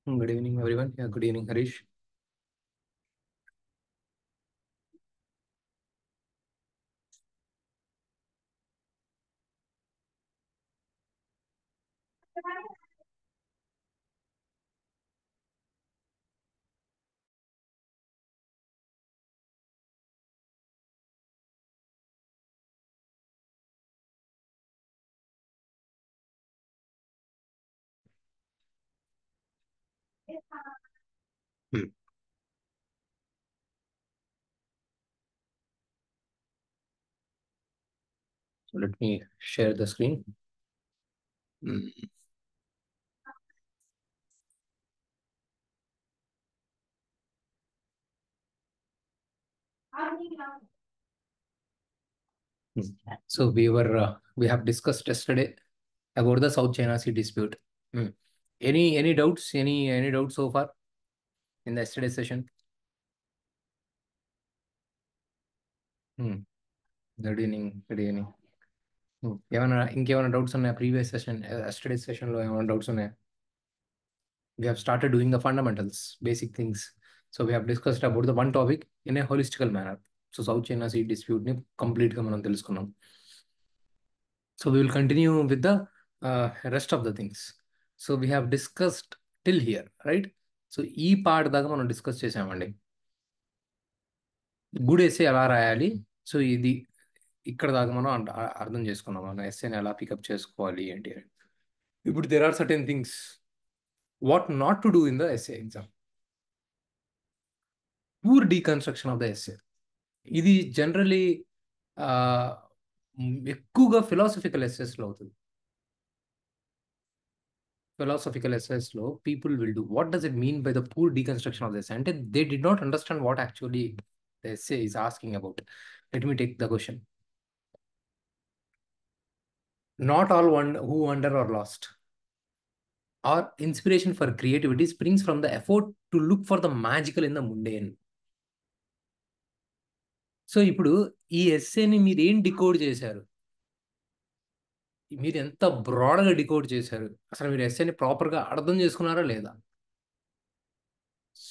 Good evening, everyone. Yeah, good evening, Harish. Hmm. So let me share the screen. Hmm. So we have discussed yesterday about the South China Sea dispute. Hmm. Any doubts? Any doubts so far in the yesterday session? Hmm. Good evening. Good evening. ఇంకేమైనా doubts ఉన్నాయా previous session yesterday సెషన్లో ఏమైనా doubts ఉన్నాయా? We have started doing the fundamentals, basic things. So we have discussed about the one topic in a holistical manner. So South China Sea dispute ని complete గా మనం తెలుసుకున్నాం. So we will continue with the rest of the things. So we have discussed till here, right? So ఈ part దాకా మనం discuss చేసామండి. Good essay ఎలా రాయాలి, సో ఇది ఇక్కడ దాకా మనం అర్థం చేసుకున్నాం, మన ఎస్సేని ఎలా పికప్ చేసుకోవాలి ఏంటి అని. ఇప్పుడు there are certain things what not to do in the essay exam. Poor deconstruction of the essay. ఇది జనరలీ ఎక్కువగా ఫిలాసఫికల్ ఎస్సెస్లో అవుతుంది. Philosophical essays లో people will do what does it mean by the poor deconstruction of the essay, అంటే they did not understand what actually the essay is asking about. Let me take the question. Not all who wander or lost. Our inspiration for creativity springs from the effort to look for the magical in the mundane. So ఇప్పుడు ఈ ఎస్సేని మీరు ఏం decode చేశారు, మీరు ఎంత బ్రాడ్గా decode చేశారు, అసలు మీరు ఎస్సేని ప్రాపర్గా అర్థం చేసుకున్నారా లేదా?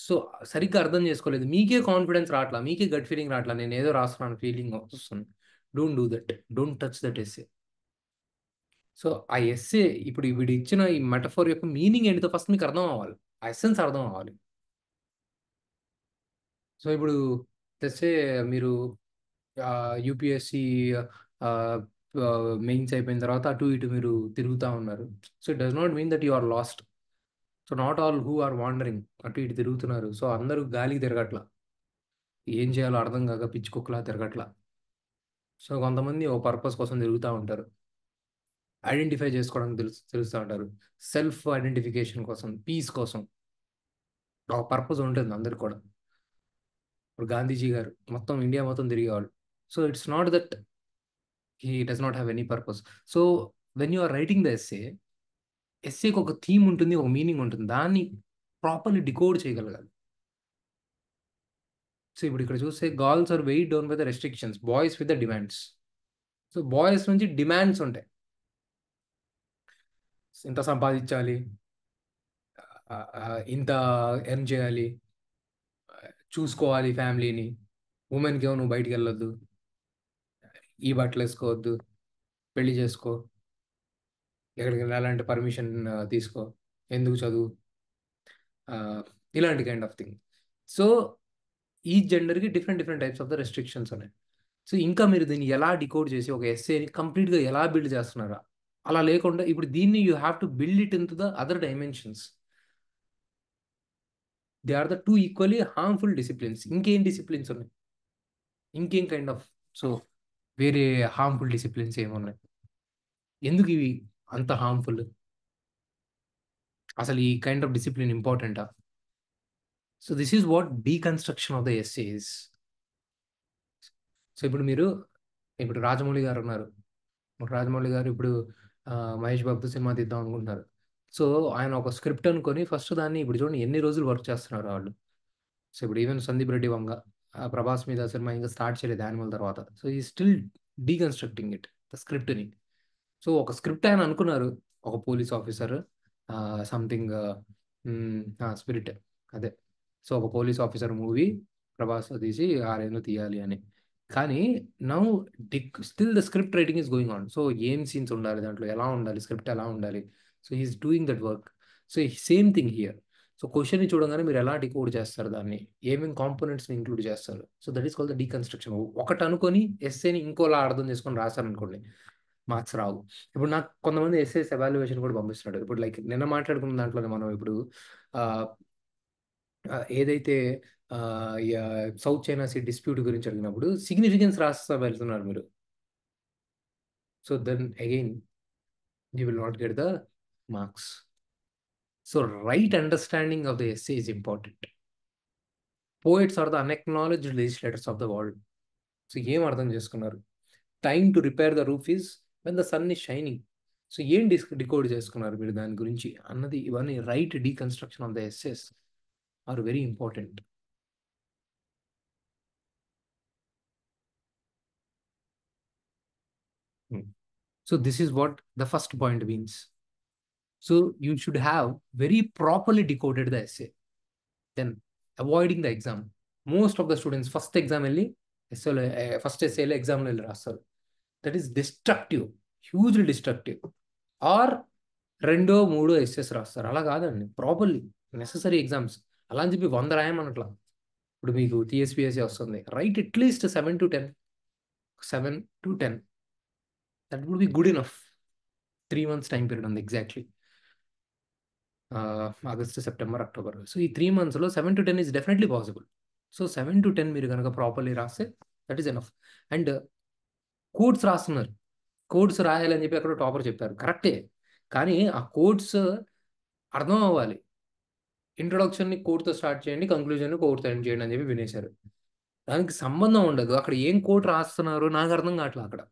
సో సరిగ్గా అర్థం చేసుకోలేదు, మీకే కాన్ఫిడెన్స్ రావట్లా, మీకే గట్ ఫీలింగ్ రావట్లా, నేను ఏదో రాస్తున్నాను ఫీలింగ్ వస్తుంది. Don't do that, don't touch that essay. So ఆ ఎస్సే ఇప్పుడు వీడు ఇచ్చిన ఈ మెటఫోర్ యొక్క మీనింగ్ ఏంటిదో ఫస్ట్ మీకు అర్థం అవ్వాలి, ఆ ఎస్సెన్స్ అర్థం అవ్వాలి. సో ఇప్పుడు తెస్తే మీరు యూపీఎస్సి మెయిన్స్ అయిపోయిన తర్వాత అటు ఇటు మీరు తిరుగుతూ ఉన్నారు. So it does not mean that you are lost. So not all who are wandering, అటు ఇటు తిరుగుతున్నారు. సో అందరూ గాలికి తిరగట్లా, ఏం చేయాలో అర్థం కాక పిచ్చి కుక్కలా తిరగట్లా. సో కొంతమంది ఓ పర్పస్ కోసం తిరుగుతూ ఉంటారు, ఐడెంటిఫై చేసుకోవడానికి తెలుస్తూ ఉంటారు, సెల్ఫ్ ఐడెంటిఫికేషన్ కోసం, పీస్ కోసం ఒక పర్పస్ ఉంటుంది అందరికి కూడా. ఇప్పుడు గాంధీజీ గారు మొత్తం ఇండియా మొత్తం తిరిగేవాళ్ళు. So it's not that he does not have any purpose. So when you are writing the ఎస్సేకి ఒక థీమ్ ఉంటుంది, ఒక మీనింగ్ ఉంటుంది, దాన్ని ప్రాపర్లీ డికోడ్ చేయగలగాలి. సో ఇప్పుడు ఇక్కడ చూస్తే girls are weight down by the restrictions, boys with the demands. So boys నుంచి డిమాండ్స్ ఉంటాయి, ఇంత సంపాదించాలి, ఇంత ఎర్న్ చేయాలి, చూసుకోవాలి ఫ్యామిలీని, ఉమెన్కి ఏమో నువ్వు బయటికి వెళ్ళొద్దు, ఈ బట్టలు వేసుకోవద్దు, పెళ్లి చేసుకో, ఎక్కడికి వెళ్ళాలంటే పర్మిషన్ తీసుకో, ఎందుకు చదువు, ఇలాంటి కైండ్ ఆఫ్ థింగ్. సో ఈ జెండర్కి different different types of the restrictions ఉన్నాయి. సో ఇంకా మీరు దీన్ని ఎలా డికోడ్ చేసి ఒక ఎస్సేని కంప్లీట్గా ఎలా బిల్డ్ చేస్తున్నారా, అలా లేకుండా ఇప్పుడు దీన్ని you have to build it into the other dimensions. They are the two equally harmful disciplines. ఇంకేం డిసిప్లిన్స్ ఉన్నాయి, ఇంకేం కైండ్ ఆఫ్, సో వేరే హార్మ్ఫుల్ డిసిప్లిన్స్ ఏమున్నాయి, ఎందుకు ఇవి అంత హార్మ్ఫుల్, అసలు ఈ కైండ్ ఆఫ్ డిసిప్లిన్ ఇంపార్టెంటా? So this is what deconstruction of the essays. So ఇప్పుడు రాజమౌళి గారు ఉన్నారు, రాజమౌళి గారు ఇప్పుడు మహేష్ బాబుతో సినిమా తీద్దాం అనుకుంటున్నారు. సో ఆయన ఒక స్క్రిప్ట్ అనుకొని ఫస్ట్ దాన్ని ఇప్పుడు చూడండి ఎన్ని రోజులు వర్క్ చేస్తున్నారు వాళ్ళు. సో ఇప్పుడు ఈవెన్ సందీప్ రెడ్డి వంగ ప్రభాస్ మీద సినిమా ఇంకా స్టార్ట్ చేయలేదు యానిమల్ తర్వాత. సో ఈ స్టిల్ డీకన్స్ట్రక్టింగ్ ఇట్, ద స్క్రిప్ట్ని. సో ఒక స్క్రిప్ట్ ఆయన అనుకున్నారు, ఒక పోలీస్ ఆఫీసర్ సంథింగ్ స్పిరిట్ అదే. సో ఒక పోలీస్ ఆఫీసర్ మూవీ ప్రభాస్ తీసి ఆరేందో తీయాలి అని. కానీ now still the script writing is going on. So ఏం సీన్స్ ఉండాలి దాంట్లో, ఎలా ఉండాలి, స్క్రిప్ట్ ఎలా ఉండాలి. So he's doing that work. So same thing here. So క్వశ్చన్ని చూడగానే మీరు ఎలా డికోడ్ చేస్తారు దాన్ని, ఏమేమి కాంపోనెంట్స్ని ఇంక్లూడ్ చేస్తారు. So that is call the deconstruction. ఒకటి అనుకొని ఎస్సేని ఇంకోలా అర్థం చేసుకొని రాశారనుకోండి, మార్క్స్ రావు. ఇప్పుడు నాకు కొంతమంది ఎస్ఎస్ ఎవాల్యుయేషన్ కూడా పంపిస్తున్నాడు. ఇప్పుడు లైక్ నిన్న మాట్లాడుకున్న దాంట్లోనే మనం ఇప్పుడు ఆ, ఏదైతే సౌత్ చైనా సీ డిస్ప్యూట్ గురించి అడిగినప్పుడు సిగ్నిఫికెన్స్ రాస్తా వెళ్తున్నారు మీరు. So then again you will not get the marks. So right understanding of the essay is important. Poets are the unacknowledged legislators of the world. So ఏం అర్థం చేసుకున్నారు, time to repair the roof is when the sun is shining. So ఏం decode చేసుకున్నారు మీరు దాని గురించి అన్నది, ఇవన్నీ right deconstruction of the essays are very important. So this is what the first point means. So you should have very properly decoded the essay. Then avoiding the exam. Most of the students first exam first essay exam that is destructive, hugely destructive. Or రెండో మూడో SS రాస్తారు. అలా కాదండి, properly necessary exams. అలా అని చెప్పి 100 రాయమనట్లా. ఇప్పుడు మీకు టీఎస్పీఎస్సీ వస్తుంది, right at least 7 to 10. 7 to 10 that would be good enough. 3 months time period ఉంది exactly. August, September, October. So ఈ 3 monthsలో 7 to 10 is definitely possible. So 7 to 10 మీరు కనుక ప్రాపర్లీ రాస్తే that is enough. And codes రాస్తున్నారు, కోడ్స్ రాయాలని చెప్పి అక్కడ టాపర్ చెప్పారు, కరెక్టే. కానీ ఆ కోడ్స్ అర్థం అవ్వాలి. ఇంట్రొడక్షన్ని కోడ్తో స్టార్ట్ చేయండి, కంక్లూజన్ని కోడ్తో ఎండ్ చేయండి అని చెప్పి వినేశారు. దానికి సంబంధం ఉండదు. అక్కడ ఏం కోడ్ రాస్తున్నారు నాకు అర్థం కావట్లేదు. అక్కడ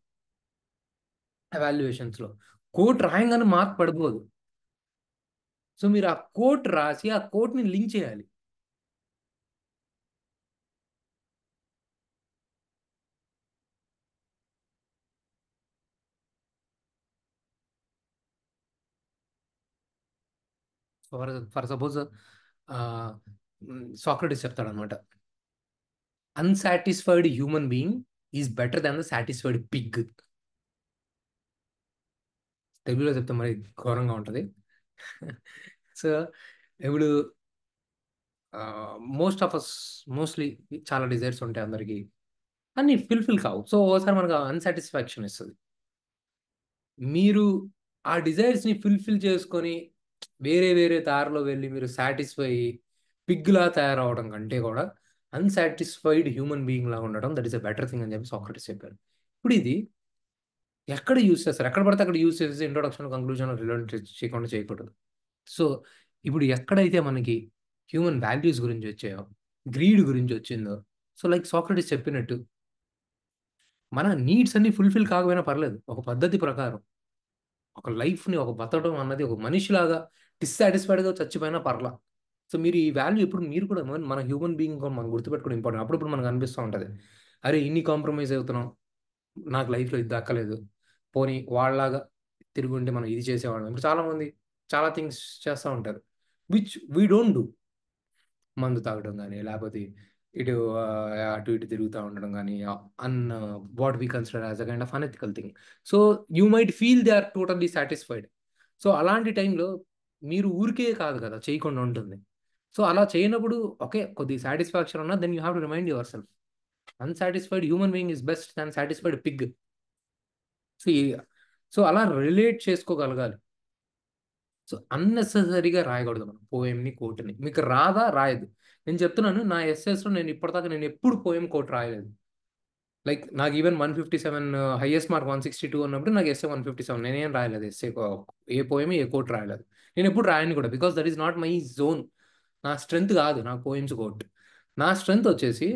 ఎవాల్యుయేషన్స్లో కోడ్ రాయంగానే మార్క్ పడిపోదు. సో మీరు ఆ కోట్ రాసి ఆ కోట్ని లింక్ చేయాలి. ఫర్ సపోజ్ సాక్రటీస్ చెప్తాడు అనమాట, unsatisfied human being is better than the satisfied Pig. తెలుగులో చెప్తే మరి ఘోరంగా ఉంటుంది. సో ఇప్పుడు మోస్ట్లీ చాలా డిజైర్స్ ఉంటాయి అందరికీ, అన్ని ఫుల్ఫిల్ కావు. సో ఒకసారి మనకు అన్సాటిస్ఫాక్షన్ ఇస్తుంది. మీరు ఆ డిజైర్స్ని ఫుల్ఫిల్ చేసుకొని వేరే వేరే దారిలో వెళ్ళి మీరు సాటిస్ఫై పిగ్లా తయారవడం కంటే కూడా అన్సాటిస్ఫైడ్ హ్యూమన్ బీయింగ్ లాగా ఉండడం that is a better thing అని చెప్పి సాక్రటీస్ చెప్పారు. ఇప్పుడు ఇది ఎక్కడ యూస్ చేస్తారు, ఎక్కడ పడితే అక్కడ యూస్ చేసి ఇంట్రొడక్షన్ కంక్లూజన్ రిలేట్ చేయకుండా చేయకూడదు. సో ఇప్పుడు ఎక్కడైతే మనకి హ్యూమన్ వాల్యూస్ గురించి వచ్చాయో, గ్రీడ్ గురించి వచ్చిందో, సో లైక్ సాక్రటీస్ చెప్పినట్టు మన నీడ్స్ అన్ని ఫుల్ఫిల్ కాకపోయినా పర్లేదు, ఒక పద్ధతి ప్రకారం ఒక లైఫ్ని ఒక బతకడం అన్నది ఒక మనిషిలాగా డిస్సాటిస్ఫైడ్గా చచ్చిపోయినా పర్లా. సో మీరు ఈ వాల్యూ ఇప్పుడు మీరు కూడా మన హ్యూమన్ బీయింగ్ మనం గుర్తుపెట్టుకోవడం ఇంపార్టెంట్. అప్పుడప్పుడు మనకు అనిపిస్తూ ఉంటుంది, అరే ఇన్ని కాంప్రమైజ్ అవుతున్నాం, నాకు లైఫ్లో ఇది దక్కలేదు, పోనీ వాళ్ళలాగా తిరుగుంటే మనం ఇది చేసేవాళ్ళం. ఇప్పుడు చాలామంది చాలా థింగ్స్ చేస్తూ ఉంటారు విచ్ వీ డోంట్ డూ. మందు తాగడం కానీ, లేకపోతే ఇటు అటు ఇటు తిరుగుతూ ఉండడం కానీ, on what we consider as a kind of unethical thing. So you might feel they are totally satisfied. So అలాంటి టైంలో మీరు ఊరికే కాదు కదా చేయకుండా ఉంటుంది. సో అలా చేయనప్పుడు ఓకే కొద్ది సాటిస్ఫాక్షన్ ఉన్నా then you have to remind yourself unsatisfied human being is best than satisfied pig. So so అలా రిలేట్ చేసుకోగలగాలి. సో అన్నెసెసరీగా రాయకూడదు మనం పోయంని, కోట్ని. మీకు రాదా రాయదు. నేను చెప్తున్నాను, నా ఎస్ఎస్లో నేను ఇప్పటిదాకా నేను ఎప్పుడు పోయం కోట్ రాయలేదు. లైక్ నాకు ఈవెన్ 157 హైయెస్ట్ మార్క్ 162 ఉన్నప్పుడు నాకు ఎస్ఏ 157. నేనేం రాయలేదు ఎస్ఏ, ఏ పోయమి ఏ కోట్ రాయలేదు. నేను ఎప్పుడు రాయను కూడా, because that is not my zone. నా స్ట్రెంగ్త్ కాదు నాకు పోయిమ్స్ కోట్. నా స్ట్రెంగ్త్ వచ్చేసి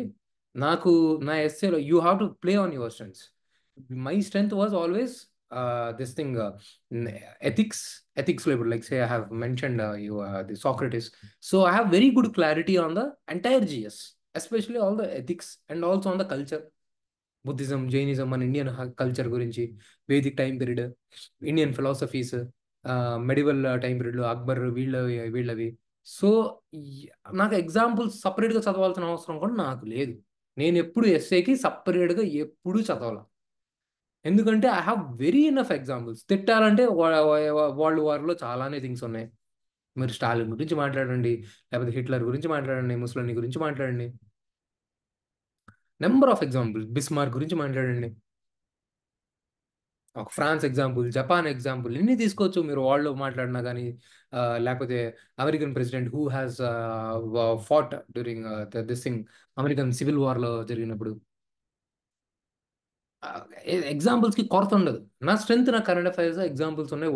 నాకు నా ఎస్ఏలో you have to play on your strengths. My strength was always this thing ethics label, like say I have mentioned the Socrates. So I have very good clarity on the entire GS, especially all the ethics and also on the culture, Buddhism, Jainism, మన Indian culture గురించి, Vedic time period, Indian philosophies, medieval time పీరియడ్లో Akbar వీళ్ళవి so నాకు examples సపరేట్గా చదవాల్సిన అవసరం కూడా నాకు లేదు. నేను ఎప్పుడు ఎస్ఏకి సపరేట్గా ఎప్పుడూ చదవాల. ఎందుకంటే I have very enough examples. తిట్టాలంటే వరల్డ్ వార్లో చాలానే థింగ్స్ ఉన్నాయి. మీరు స్టాలిన్ గురించి మాట్లాడండి, లేకపోతే హిట్లర్ గురించి మాట్లాడండి, ముసలిని గురించి మాట్లాడండి, నెంబర్ ఆఫ్ ఎగ్జాంపుల్స్, బిస్మార్క్ గురించి మాట్లాడండి, ఒక ఫ్రాన్స్ ఎగ్జాంపుల్, జపాన్ ఎగ్జాంపుల్ ఇన్ని తీసుకోవచ్చు మీరు వరల్డ్లో మాట్లాడినా కానీ. లేకపోతే American president who has fought during this thing, American civil వార్లో జరిగినప్పుడు. ఎగ్జాంపుల్స్కి కొరత ఉండదు. నా స్ట్రెంత్ నా కరెంట్ అఫైర్స్ ఎగ్జాంపుల్స్ ఉన్నాయి.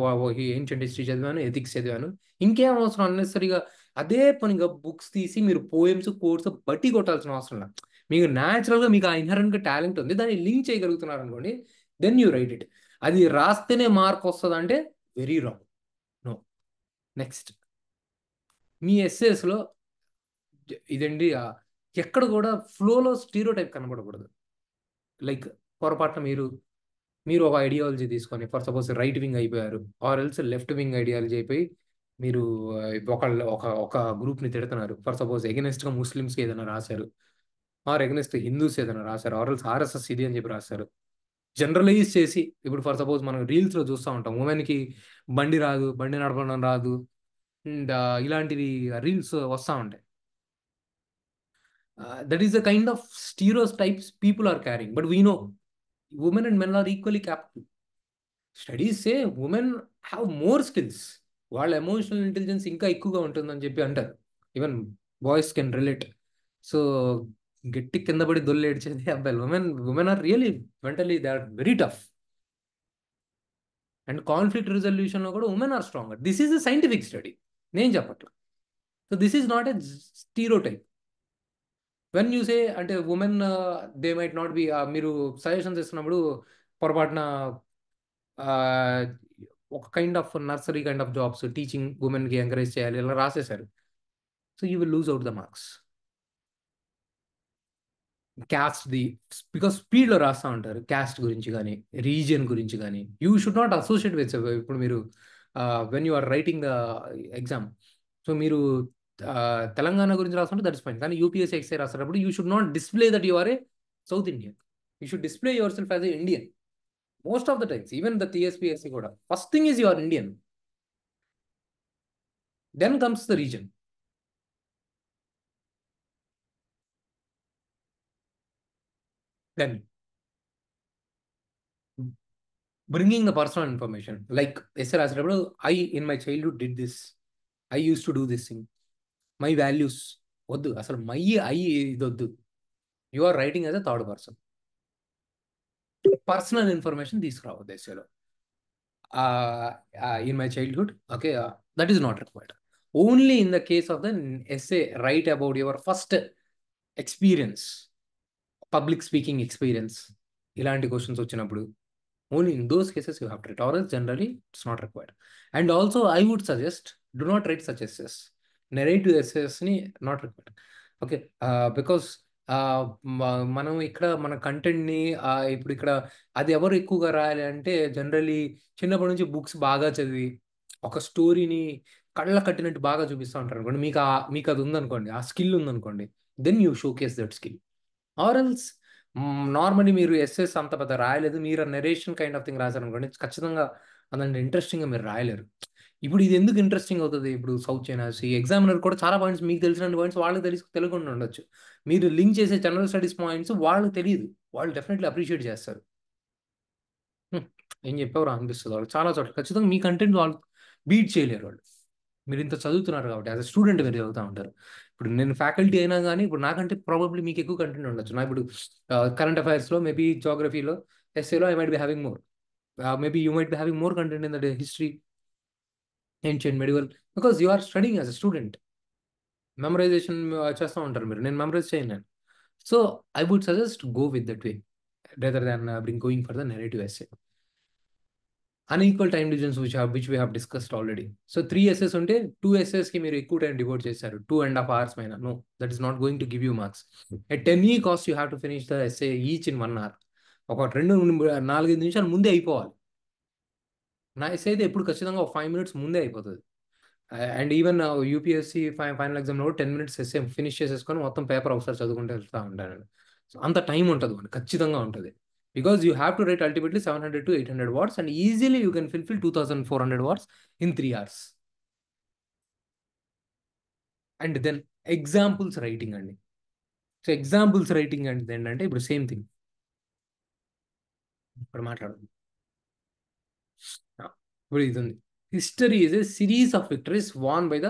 ఏన్షియంట్ హిస్టరీ చదివాను, ఎథిక్స్ చదివాను. ఇంకేం అవసరం అన్నెసరిగా అదే పనిగా బుక్స్ తీసి మీరు పోయమ్స్ కోర్స్ బట్టి కొట్టాల్సిన అవసరం లేదు. మీకు న్యాచురల్గా మీకు ఆ ఇన్హరెంట్గా టాలెంట్ ఉంది, దాన్ని లింక్ చేయగలుగుతున్నారు అనుకోండి, దెన్ యూ రైట్ ఇట్. అది రాస్తేనే మార్క్ వస్తుంది అంటే వెరీ రాంగ్. నో. నెక్స్ట్, మీ ఎస్ఏస్లో ఇదండి, ఎక్కడ కూడా ఫ్లోలో స్టీరియో టైప్ కనబడకూడదు. లైక్ పొరపాటున మీరు ఒక ఐడియాలజీ తీసుకొని ఫర్ సపోజ్ రైట్ వింగ్ అయిపోయారు, or else left wing ideology అయిపోయి మీరు ఒక గ్రూప్ని తిడుతున్నారు. ఫర్ సపోజ్ ఎగనెస్ట్గా ముస్లిమ్స్కి ఏదైనా రాశారు, ఆర్ ఎగనెస్ట్ హిందూస్ ఏదైనా రాశారు, ఆర్ ఎల్స్ ఆర్ఎస్ఎస్ ఇది అని చెప్పి రాశారు. జనరలైజ్ చేసి ఇప్పుడు ఫర్ సపోజ్ మనం రీల్స్లో చూస్తూ ఉంటాం, ఉమెన్కి బండి రాదు, బండి నడపడం రాదు, అండ్ ఇలాంటివి రీల్స్ వస్తూ ఉంటాయి. That is the kind of stereos types people are carrying. But we know women and men are equally capable. Studies say women have more skills, వాళ్ళ ఎమోషనల్ ఇంటెలిజెన్స్ ఇంకా ఎక్కువగా ఉంటుందని చెప్పి అంటారు. Even boys can relate. So గట్టి కింద పడి దొల్లి ఏడ్చేది అబ్బాయిలు. Women are really mentally they are very tough. And conflict రిజల్యూషన్లో కూడా women are stronger. This is a scientific study, నేను చెప్పట్లా. So this is not a stereotype. When you say అంటే women they might not be, మీరు suggestions ఇస్తున్నప్పుడు పొరపాటున ఒక kind of nursery kind of jobs teaching ఉమెన్కి ఎంకరేజ్ చేయాలి ఇలా రాసేశారు. So you will lose out the marks. Caste the, because స్పీడ్లో రాస్తూ ఉంటారు క్యాస్ట్ గురించి కానీ రీజియన్ గురించి కానీ. You should not associate with. ఇప్పుడు మీరు when you are writing the exam, so మీరు తెలంగాణ గురించి రాస్తుంటే దట్స్ ఫైన్. కానీ యూపీఎస్సీ ఎక్సై రాసేటప్పుడు you should not display that you are a South Indian. You should display yourself as a Indian. Most of the times even the TSPSC కూడా first thing is you are Indian, then comes the region. Then bringing the personal information, like essay రాసేటప్పుడు I in my childhood did this, I use to do this thing, my values వద్దు అసలు. I ఇది వద్దు. You are writing as a third person. Personal information తీసుకురావద్దు ఎస్సేలో. In my childhood, okay, that is not required. Only in the case of the essay right about your first experience, public speaking experience, ఇలాంటి questions వచ్చినప్పుడు only in those cases you have to write, or else generally it's not required. And also I would suggest, do not write such essays. Narrative essays ni not required. Okay, because మనం ఇక్కడ మన కంటెంట్ని ఇప్పుడు ఇక్కడ అది ఎవరు ఎక్కువగా రాయాలి అంటే జనరలీ చిన్నప్పటి నుంచి బుక్స్ బాగా చదివి ఒక స్టోరీని కళ్ళ కట్టినట్టు బాగా చూపిస్తూ ఉంటారు అనుకోండి. మీకు అది ఉందనుకోండి, ఆ స్కిల్ ఉందనుకోండి, then you showcase that skill. Or else normally మీరు ఎస్ఎస్ అంత పెద్ద రాయలేదు, మీరు నెరేషన్ కైండ్ ఆఫ్ థింగ్ రాశారనుకోండి, ఖచ్చితంగా అదంటే ఇంట్రెస్టింగ్గా మీరు రాయలేరు. ఇప్పుడు ఇది ఎందుకు ఇంట్రెస్టింగ్ అవుతుంది? ఇప్పుడు సౌత్ చైనా సీ ఎగ్జామినర్ కూడా చాలా పాయింట్స్, మీకు తెలిసిన పాయింట్స్ వాళ్ళకి తెలియకుండా ఉండొచ్చు. మీరు లింక్ చేసే జనరల్ స్టడీస్ పాయింట్స్ వాళ్ళకి తెలియదు, వాళ్ళు డెఫినెట్లీ అప్రిషియేట్ చేస్తారు. ఏం చెప్పేవారు అనిపిస్తుంది వాళ్ళు చాలా చోట్ల. ఖచ్చితంగా మీ కంటెంట్ వాళ్ళు బీట్ చేయలేరు వాళ్ళు. మీరు ఇంత చదువుతున్నారు కాబట్టి యాజ్ అ స్టూడెంట్ మీరు చదువుతూ ఉంటారు. ఇప్పుడు నేను ఫ్యాకల్టీ అయినా కానీ ఇప్పుడు నాకంటే ప్రాబబ్లీ మీకు ఎక్కువ కంటెంట్ ఉండొచ్చు. నా ఇప్పుడు కరెంట్ అఫైర్స్లో, మేబీ జోగ్రఫీలో, ఎస్ఏలో I might be having more. Maybe you might be having more content in the history, ancient, medieval, because you are studing as a student. Memorization చేస్తూ ఉంటారు మీరు, నేను మెమరైజ్ చేయను నేను. So I would suggest go with that way rather than going for the narrative essay. Unequal time divisions which we have discussed already. So 3 essays ఉంటే 2 essaysకి మీరు ఎక్కువ time devout చేశారు, 2.5 hours పైన. No, that is not going to give you marks. At any cost you have to finish the essay each in 1 hour. ఒక 4-5 నిమిషాలు ముందే అయిపోవాలి. నా ఎస్సే అయితే ఎప్పుడు ఖచ్చితంగా ఒక 5 minutes ముందే అయిపోతుంది. And even UPSC final exam కూడా 10 minutes ఎస్ఏ ఫినిష్ చేసేసుకొని మొత్తం పేపర్ ఒకసారి చదువుకుంటూ వెళ్తూ ఉంటాను. సో అంత టైం ఉంటుంది మనకి, ఖచ్చితంగా ఉంటుంది. Because you have to write ultimately 700 to 800 words and easily you can fulfil 2400 words in 3 hours. And then examples writing అండి. సో ఎగ్జాంపుల్స్ రైటింగ్ అంటే ఏంటంటే ఇప్పుడు సేమ్ థింగ్ ఇప్పుడు మాట్లాడదు. ఇప్పుడు ఇది ఉంది. History is a series of victories won by the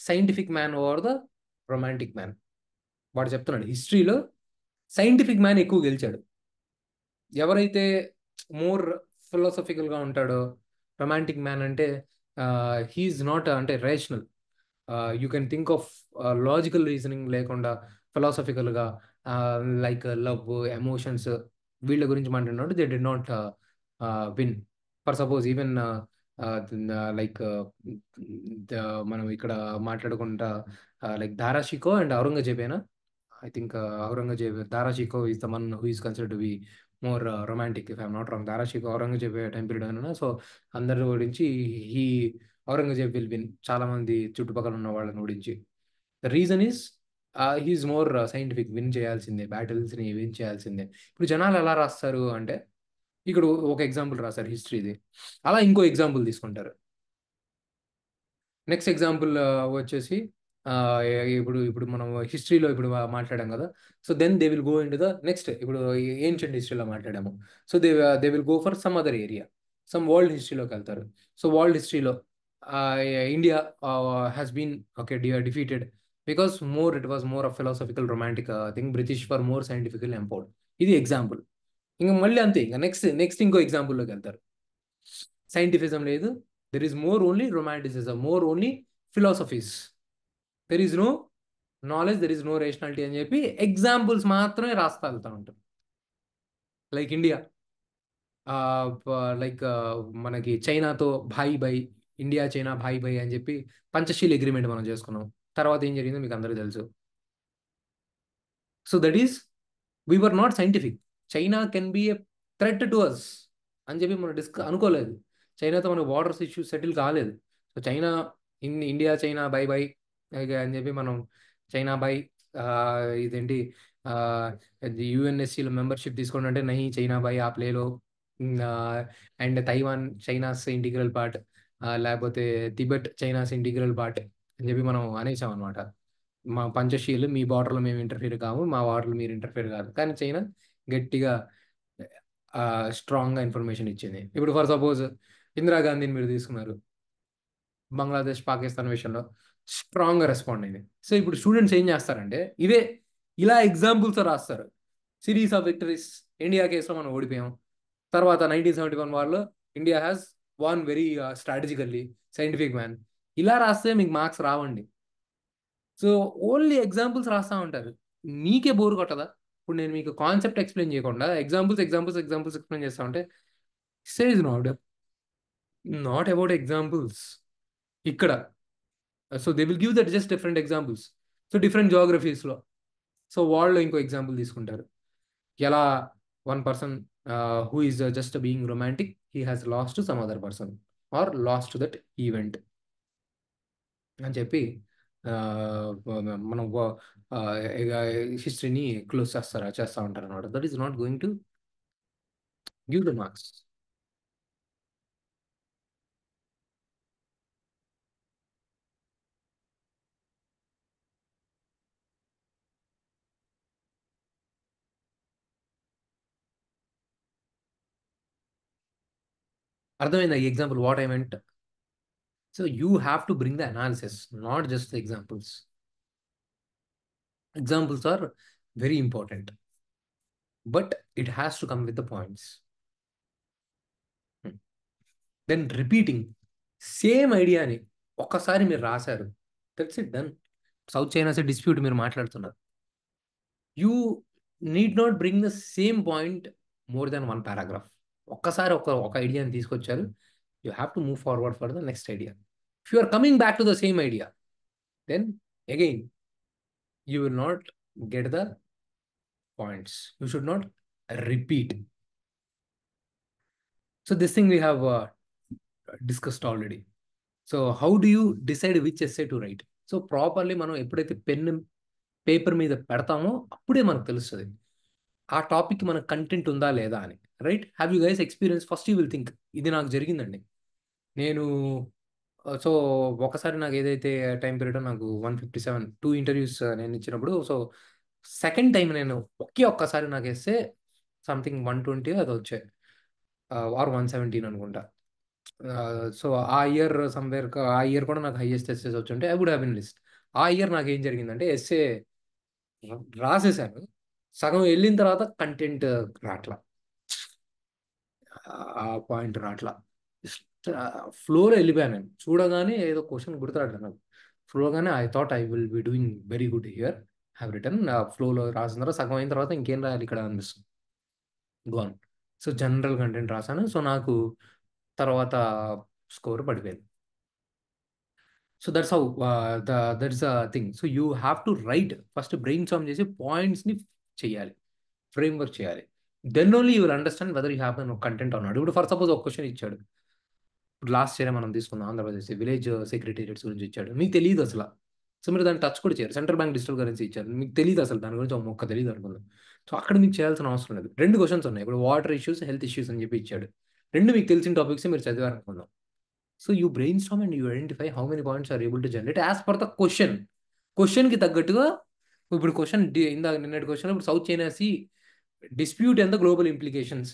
scientific man over the romantic man. వాడు చెప్తున్నాడు హిస్టరీలో సైంటిఫిక్ మ్యాన్ ఎక్కువ గెలిచాడు. ఎవరైతే మోర్ ఫిలాసఫికల్గా ఉంటాడో, రొమాంటిక్ మ్యాన్ అంటే హీఈస్ నాట్ అంటే rational. You can think of logical reasoning లేకుండా ఫిలాసఫికల్గా లైక్ లవ్, ఎమోషన్స్ వీళ్ళ గురించి మాట్లాడినట్టు they did not win. For suppose even like మనం ఇక్కడ మాట్లాడుకుంటా like Dara Shikoh and ఔరంగజేబేనా. I think Aurangzeb, Dara Shikoh is the one who is considered to be more romantic, if I'm not wrong. Dara Shikoh, Aurangzeb time period అన్న. So అందరి గురించి ఈ Aurangzeb will win, చాలా మంది చుట్టుపక్కల ఉన్న వాళ్ళని ఓడించి. The reason is he is more scientific. Win చేయాల్సిందే, బ్యాటిల్స్ని విన్ చేయాల్సిందే. ఇప్పుడు జనాలు ఎలా రాస్తారు అంటే, ఇక్కడ ఒక ఎగ్జాంపుల్ రాస్తారు హిస్టరీది, అలా ఇంకో ఎగ్జాంపుల్ తీసుకుంటారు. నెక్స్ట్ ఎగ్జాంపుల్ వచ్చేసి ఇప్పుడు ఇప్పుడు మనం హిస్టరీలో ఇప్పుడు మాట్లాడాం కదా. So then they will go into the next. ఇప్పుడు ఏన్షియంట్ హిస్టరీలో మాట్లాడాము. So they will go for some other area, some world హిస్టరీలోకి వెళ్తారు. సో వరల్డ్ హిస్టరీలో India has been okay defeated because it was more of philosophical romantic thing. British for more scientifical empowered. ఇది example. ఇంకా మళ్ళీ అంతే, ఇంకా next ఇంకో ఎగ్జాంపుల్లోకి వెళ్తారు. సైంటిఫిజం లేదు, there is more only romanticism, more only philosophies. There is no knowledge, there is no rationality అని చెప్పి ఎగ్జాంపుల్స్ మాత్రమే రాస్తా వెళ్తూ ఉంటాం. లైక్ ఇండియా, లైక్ మనకి చైనాతో భాయి భాయ్, ఇండియా చైనా భాయి భాయ్ అని చెప్పి పంచశీల్ అగ్రిమెంట్ మనం చేసుకున్నాం. తర్వాత ఏం జరిగిందో మీకు అందరికీ తెలుసు. So that is we were not scientific. China can be a threat to us అని చెప్పి మనం అనుకోలేదు. చైనాతో మనకు బార్డర్స్ ఇష్యూస్ సెటిల్ కాలేదు. So China India China bye bye అని చెప్పి మనం చైనా బై ఇదేంటి యుఎన్ఎస్సీలో మెంబర్షిప్ తీసుకోండి అంటే నహి చైనా బై ఆ ప్లేలో. And Taiwan China's integral part, లేకపోతే తిబెట్ చైనాస్ ఇంటిగ్రల్ పార్ట్ అని చెప్పి మనం అనేసాం అనమాట. మా పంచశీలు మీ బార్డర్లో మేము ఇంటర్ఫీర్ కాము, మా బార్డర్లో మీరు ఇంటర్ఫీర్ కాదు. కానీ చైనా గట్టిగా స్ట్రాంగ్గా ఇన్ఫర్మేషన్ ఇచ్చింది. ఇప్పుడు ఫర్ సపోజ్ ఇందిరాగాంధీని మీరు తీసుకున్నారు, బంగ్లాదేశ్ పాకిస్తాన్ విషయంలో స్ట్రాంగ్గా రెస్పాండ్ అయింది. సో ఇప్పుడు స్టూడెంట్స్ ఏం చేస్తారంటే ఇలా ఎగ్జాంపుల్స్ రాస్తారు. సిరీస్ ఆఫ్ విక్టరీస్, ఇండియా కేసులో మనం ఓడిపోయాం, తర్వాత 1971 వార్లో India has won very strategically, scientific man. ఇలా రాస్తే మీకు మార్క్స్ రావండి. సో ఓన్లీ ఎగ్జాంపుల్స్ రాస్తూ ఉంటారు. మీకే బోర్ కొట్టదా? ఇప్పుడు నేను మీకు కాన్సెప్ట్ ఎక్స్ప్లెయిన్ చేయకుండా ఎగ్జాంపుల్స్ ఎక్స్ప్లెయిన్ చేస్తా ఉంటే సేజ్ నాట్ అబౌట్ ఎగ్జాంపుల్స్ ఇక్కడ. So they will give that just different examples. So different జోగ్రఫీస్లో సో వాళ్ళు ఇంకో ఎగ్జాంపుల్ తీసుకుంటారు. ఎలా one person who is just being romantic, he has lost to some other person or lost to that event అని చెప్పి మనం హిస్టరీని close చేస్తూ ఉంటారు అనమాట. That is not going to give the marks. అర్థమైందా ఈ example what I meant? So you have to bring the analysis, not just the examples. Examples are very important, but it has to come with the points. Then repeating same ఐడియాని ఒక్కసారి మీరు రాశారు, that's it, done. South China sea dispute మీరు మాట్లాడుతున్నారు, you need not bring the same point more than one paragraph. ఒక్కసారి ఒక ఐడియాని తీసుకొచ్చారు, you have to move forward for the next idea. If you are coming back to the same idea, then again you will not get the points. You should not repeat. So this thing we have discussed already. So how do you decide which essay to write? So properly మనం ఎప్పుడైతే pen paper మీద పెడతామో అప్పుడే మనకు తెలుస్తుంది ఆ topic మనకు content ఉందా లేదా అని. Right? Have you guys experience? First you will think ఇది నాకు జరిగిందండి. నేను సో ఒకసారి నాకు ఏదైతే టైం పీరియడ్ నాకు 157 2 ఇంటర్వ్యూస్ నేను ఇచ్చినప్పుడు, సో సెకండ్ టైం నేను ఒక్కసారి నాకు వేస్తే సంథింగ్ 120 అది వచ్చాయి, ఆర్ 117 అనుకుంటా. సో ఆ ఇయర్ సమ్వేర్, ఆ ఇయర్ కూడా నాకు హైయెస్ట్ ఎస్సేస్ వచ్చుంటే I would have been list. ఆ ఇయర్ నాకు ఏం జరిగిందంటే ఎస్సే రాసేసాను, సగం వెళ్ళిన తర్వాత కంటెంట్ రాట్లా, ఆ పాయింట్ రాట్లా, ఫ్లోలో వెళ్ళిపోయాను నేను. చూడగానే ఏదో క్వశ్చన్ గుర్తురాట్లేదు నాకు. ఫ్లోగానే I thought I will be doing very good here, have return. ఫ్లోలో రాసిన తర్వాత సగం అయిన తర్వాత ఇంకేం రాయాలి ఇక్కడ అనిపిస్తుంది, గోన్. సో జనరల్ కంటెంట్ రాశాను. సో నాకు తర్వాత స్కోర్ పడిపోయింది. So that's how that's the thing. So you have to write first, brainstorm చేసి పాయింట్స్ని చేయాలి, ఫ్రేమ్ వర్క్ చేయాలి. Then only you will understand whether you have content అన్నాడు. ఇప్పుడు ఫర్ సపోజ్ ఒక క్వశ్చన్ ఇచ్చాడు, ఇప్పుడు లాస్ట్ ఇయర్ మనం తీసుకుందాం, ఆంధ్రప్రదేశ్ విలేజ్ సెక్రటేరియట్స్ గురించి ఇచ్చాడు, మీకు తెలియదు అసలు. సో మీరు దాన్ని టచ్ కూడా చేయరు. సెంట్రల్ బ్యాంక్ డిజిటల్ కరెన్సీ ఇచ్చారు, మీకు తెలియదు అసలు దాని గురించి ఒక మొక్క తెలియదు అనుకుందాం. సో అక్కడ మీకు చేయాల్సిన అవసరం లేదు. రెండు క్వశ్చన్స్ ఉన్నాయి, ఇప్పుడు వాటర్ ఇష్యూస్, హెల్త్ ఇష్యూస్ అని చెప్పి ఇచ్చాడు. రెండు మీకు తెలిసిన టాపిక్స్ మీరు చదివారు అనుకుందాం. So you brainstorm and you identify how many points are able to generate as per the question. క్వశ్చన్కి తగ్గట్టుగా, ఇప్పుడు క్వశ్చన్ ఇందాక నిన్నటి క్వశ్చన్, ఇప్పుడు South China Sea dispute and the global implications.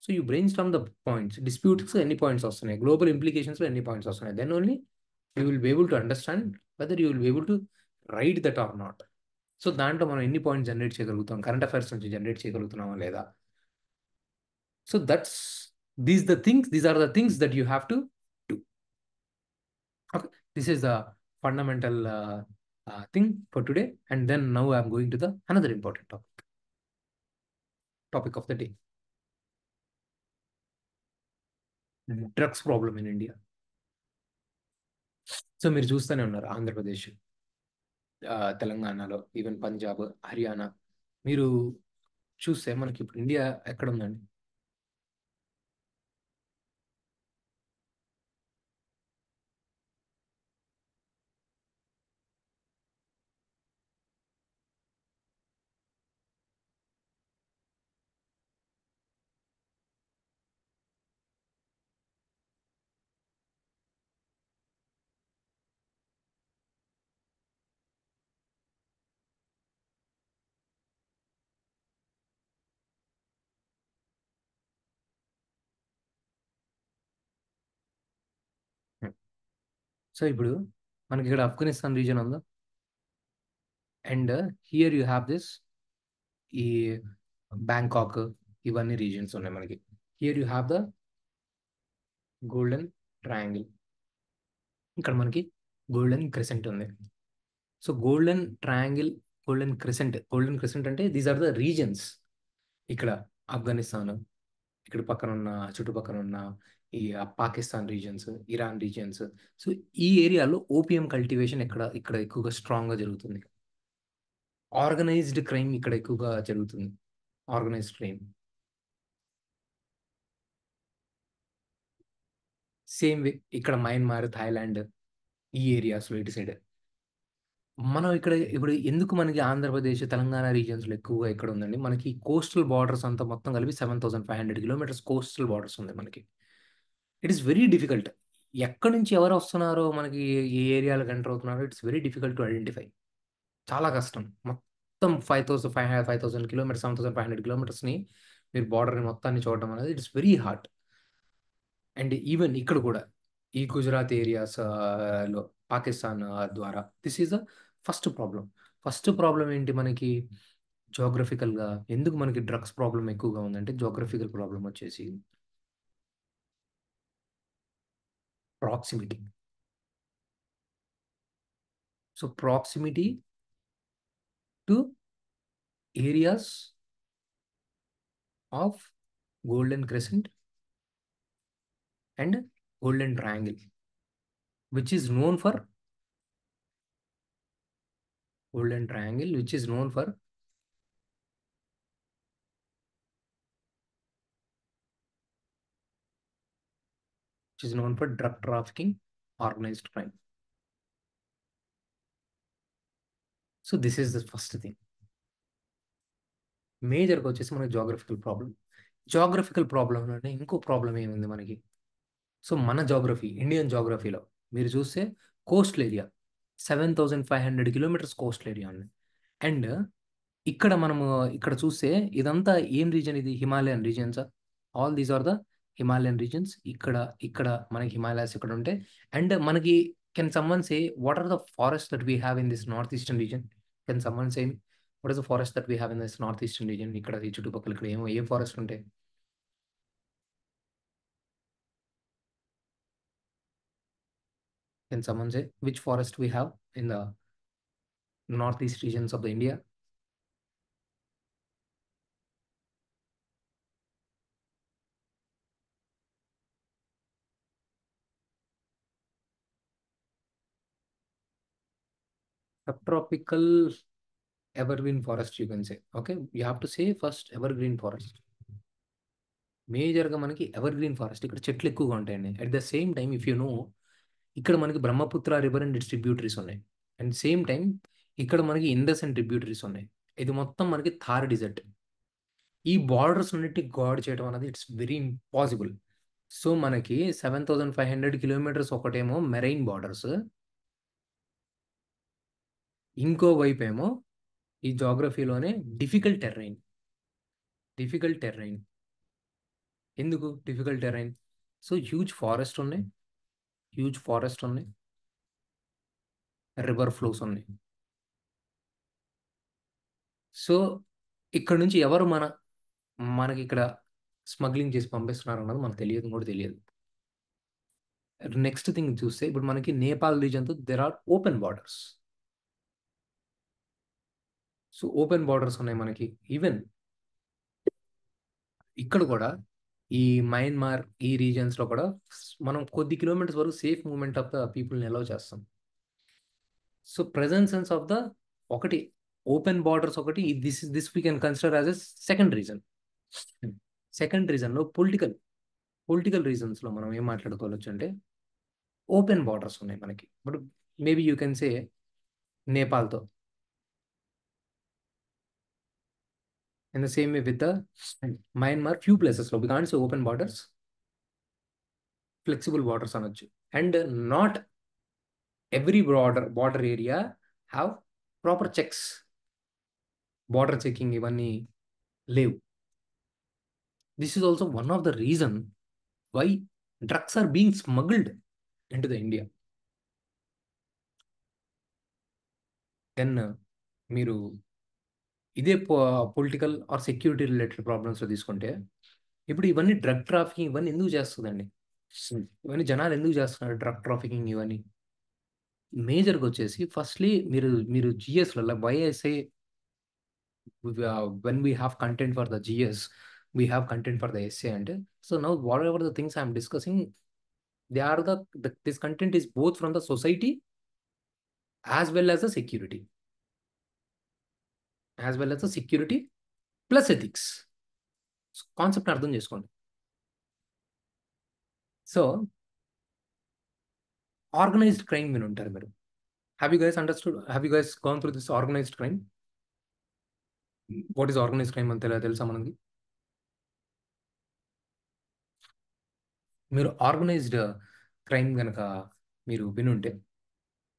So you brainstorm the points, disputes ఎన్ని points వస్తున్నాయి, global ఇంప్లికేషన్స్లో ఎన్ని పాయింట్స్ వస్తున్నాయి, then only you will be able to understand whether you will be able to write that are not. So దాంట్లో మనం ఎన్ని points generate చేయగలుగుతాం, current affairs నుంచి జనరేట్ చేయగలుగుతున్నామా లేదా. So that's these are the things that you have to do. Okay, this is the fundamental thing for today. And then now I'm going to the another important topic of the day. Drugs problem in India. So మీరు చూస్తూనే ఉన్నారు, ఆంధ్రప్రదేశ్, తెలంగాణలో, even Punjab, Haryana, మీరు చూస్తే మనకి ఇప్పుడు India ఎక్కడ ఉందండి? సో ఇప్పుడు మనకి ఇక్కడ ఆఫ్ఘనిస్తాన్ రీజన్ ఉందా, and here you have this, ఈ బ్యాంకాక్, ఇవన్నీ రీజన్స్ ఉన్నాయి మనకి. Here you have the golden triangle, ఇక్కడ మనకి గోల్డెన్ క్రెసెంట్ ఉంది. So golden triangle, golden crescent అంటే దీస్ ఆర్ ద రీజన్స్. ఇక్కడ ఆఫ్ఘనిస్తాన్, ఇక్కడ పక్కన ఉన్న చుట్టుపక్కల ఉన్న ఈ Pakistan reasons, Iran reasons. So ఈ ఏరియాలో ఓపియం కల్టివేషన్ ఇక్కడ ఇక్కడ ఎక్కువగా స్ట్రాంగ్గా జరుగుతుంది. ఆర్గనైజ్డ్ క్రైమ్ ఇక్కడ ఎక్కువగా జరుగుతుంది, ఆర్గనైజ్డ్ క్రైమ్. సేమ్ వే ఇక్కడ మయన్మార్, థాయిలాండ్, ఈ ఏరియాస్లో ఇటు సైడ్. మనం ఇక్కడ ఇప్పుడు ఎందుకు మనకి ఆంధ్రప్రదేశ్, తెలంగాణ రీజియన్స్లో ఎక్కువగా ఇక్కడ ఉందండి, మనకి కోస్టల్ బార్డర్స్ అంతా మొత్తం కలిపి 7500 కిలోమీటర్స్ కోస్టల్ బార్డర్స్ ఉంది మనకి. It is very difficult. ఎక్కడి నుంచి ఎవరు వస్తున్నారో, మనకి ఏ ఏరియాలకు ఎంటర్ అవుతున్నారో, it's very difficult to identify. చాలా కష్టం. మొత్తం 5000 కిలోమీటర్స్, 7500 కిలోమీటర్స్ని మీరు బార్డర్ని మొత్తాన్ని చూడడం అనేది it's very hard. And even ఇక్కడ కూడా ఈ గుజరాత్ ఏరియాస్ లో పాకిస్తాన్ ద్వారా, this is the first problem. First problem ఏంటి మనకి, జోగ్రఫికల్గా ఎందుకు మనకి డ్రగ్స్ ప్రాబ్లం ఎక్కువగా ఉందంటే, జోగ్రఫికల్ ప్రాబ్లం వచ్చేసి proximity. So proximity to areas of golden crescent and golden triangle, which is known for golden triangle, which is known for which is known for drug trafficking organised crime. So this is the first thing. మేజర్గా వచ్చేసి మనకి geographical problem. Geographical ప్రాబ్లంలోనే ఇంకో problem ఏముంది మనకి? So మన geography, Indian జాగ్రఫీలో మీరు చూస్తే coastal area 7,500 kilometres coastal area ఉంది. అండ్ ఇక్కడ మనము ఇక్కడ చూస్తే ఇదంతా ఏం రీజన్? ఇది Himalayan regions. All these are the Himalayan regions. ఇక్కడ ఇక్కడ మనకి హిమాలయాస్ ఇక్కడ ఉంటాయి. అండ్ మనకి can someone say what are the forest that we have in this north eastern region? Can someone say what is the forest that we have in this north eastern region? ఇక్కడ ఈ చుట్టుపక్కల ఇక్కడ ఏ forest ఉంటాయి? Can someone say which forest we have in the north east reasons of the India? Subtropical evergreen forest, you can say. Okay, you have to say first evergreen forest. మేజర్గా మనకి ever green forest, ఇక్కడ చెట్లు ఎక్కువగా ఉంటాయండి. At the same time if you know, ఇక్కడ మనకి Brahmaputra river and it's tributaries ఉన్నాయి. And same time ఇక్కడ మనకి ఇండస్ అండ్ ట్రిబ్యూటరీస్ ఉన్నాయి. ఇది మొత్తం మనకి థార్ డిజర్ట్. ఈ బార్డర్స్ అన్నిటి గాడ్ చేయడం అనేది ఇట్స్ వెరీ ఇంపాసిబుల్. సో మనకి 7,500 కిలోమీటర్స్ ఒకటేమో మెరైన్ బార్డర్స్, ఇంకో వైపు ఏమో ఈ జాగ్రఫీలోనే డిఫికల్ట్ టెర్రైన్. డిఫికల్ట్ టెర్రైన్ ఎందుకు difficult terrain? So huge forest ఉన్నాయి, రివర్ ఫ్లోస్ ఉన్నాయి. సో ఇక్కడ నుంచి ఎవరు మనకి ఇక్కడ స్మగ్లింగ్ చేసి పంపిస్తున్నారు అన్నది మనకు తెలియదు కూడా తెలియదు. నెక్స్ట్ థింగ్ చూస్తే ఇప్పుడు మనకి నేపాల్ రీజన్తో there are open borders. So open borders ఉన్నాయి మనకి. ఈవెన్ ఇక్కడ కూడా ఈ మయన్మార్ ఈ రీజన్స్లో కూడా మనం కొద్ది కిలోమీటర్స్ వరకు సేఫ్ మూవ్మెంట్ ఆఫ్ ద పీపుల్ని అలౌ చేస్తాం. సో ప్రెజెన్సెన్స్ ఆఫ్ ద ఒకటి ఓపెన్ బార్డర్స్ ఒకటి, this we can consider as a second reason. Second రీజన్లో పొలిటికల్ రీజన్స్లో మనం ఏం మాట్లాడుకోవచ్చు అంటే ఓపెన్ బార్డర్స్ ఉన్నాయి మనకి. But maybe you can say నేపాల్తో, in the same way with the Myanmar, few places lo we can't say open borders, flexible borders అనొచ్చు. And not every border area have proper checks, border checking ఇవన్నీ లేవు. This is also one of the reason why drugs are being smuggled into the India. Then మీరు ఇదే political or security related ప్రాబ్లమ్స్లో తీసుకుంటే, ఇప్పుడు ఇవన్నీ drug trafficking ఇవన్నీ ఎందుకు చేస్తుందండి? ఇవన్నీ జనాలు ఎందుకు చేస్తున్నారు డ్రగ్ ట్రాఫికింగ్ ఇవన్నీ? మేజర్గా వచ్చేసి ఫస్ట్లీ మీరు జిఎస్లలో వైఎస్ఐ when we have content for the GS, we have content for the SA అంటే. So now whatever the things I'm discussing, they are this content is both from the society as well as the security, plus ethics. Concept అర్థం చేసుకోండి. So organised crime విని ఉంటారు మీరు. Have you guys understood, have you guys gone through this organised crime? What is organised crime అని తెలుసా మనకి? మీరు organised crime కనుక మీరు వినుంటే,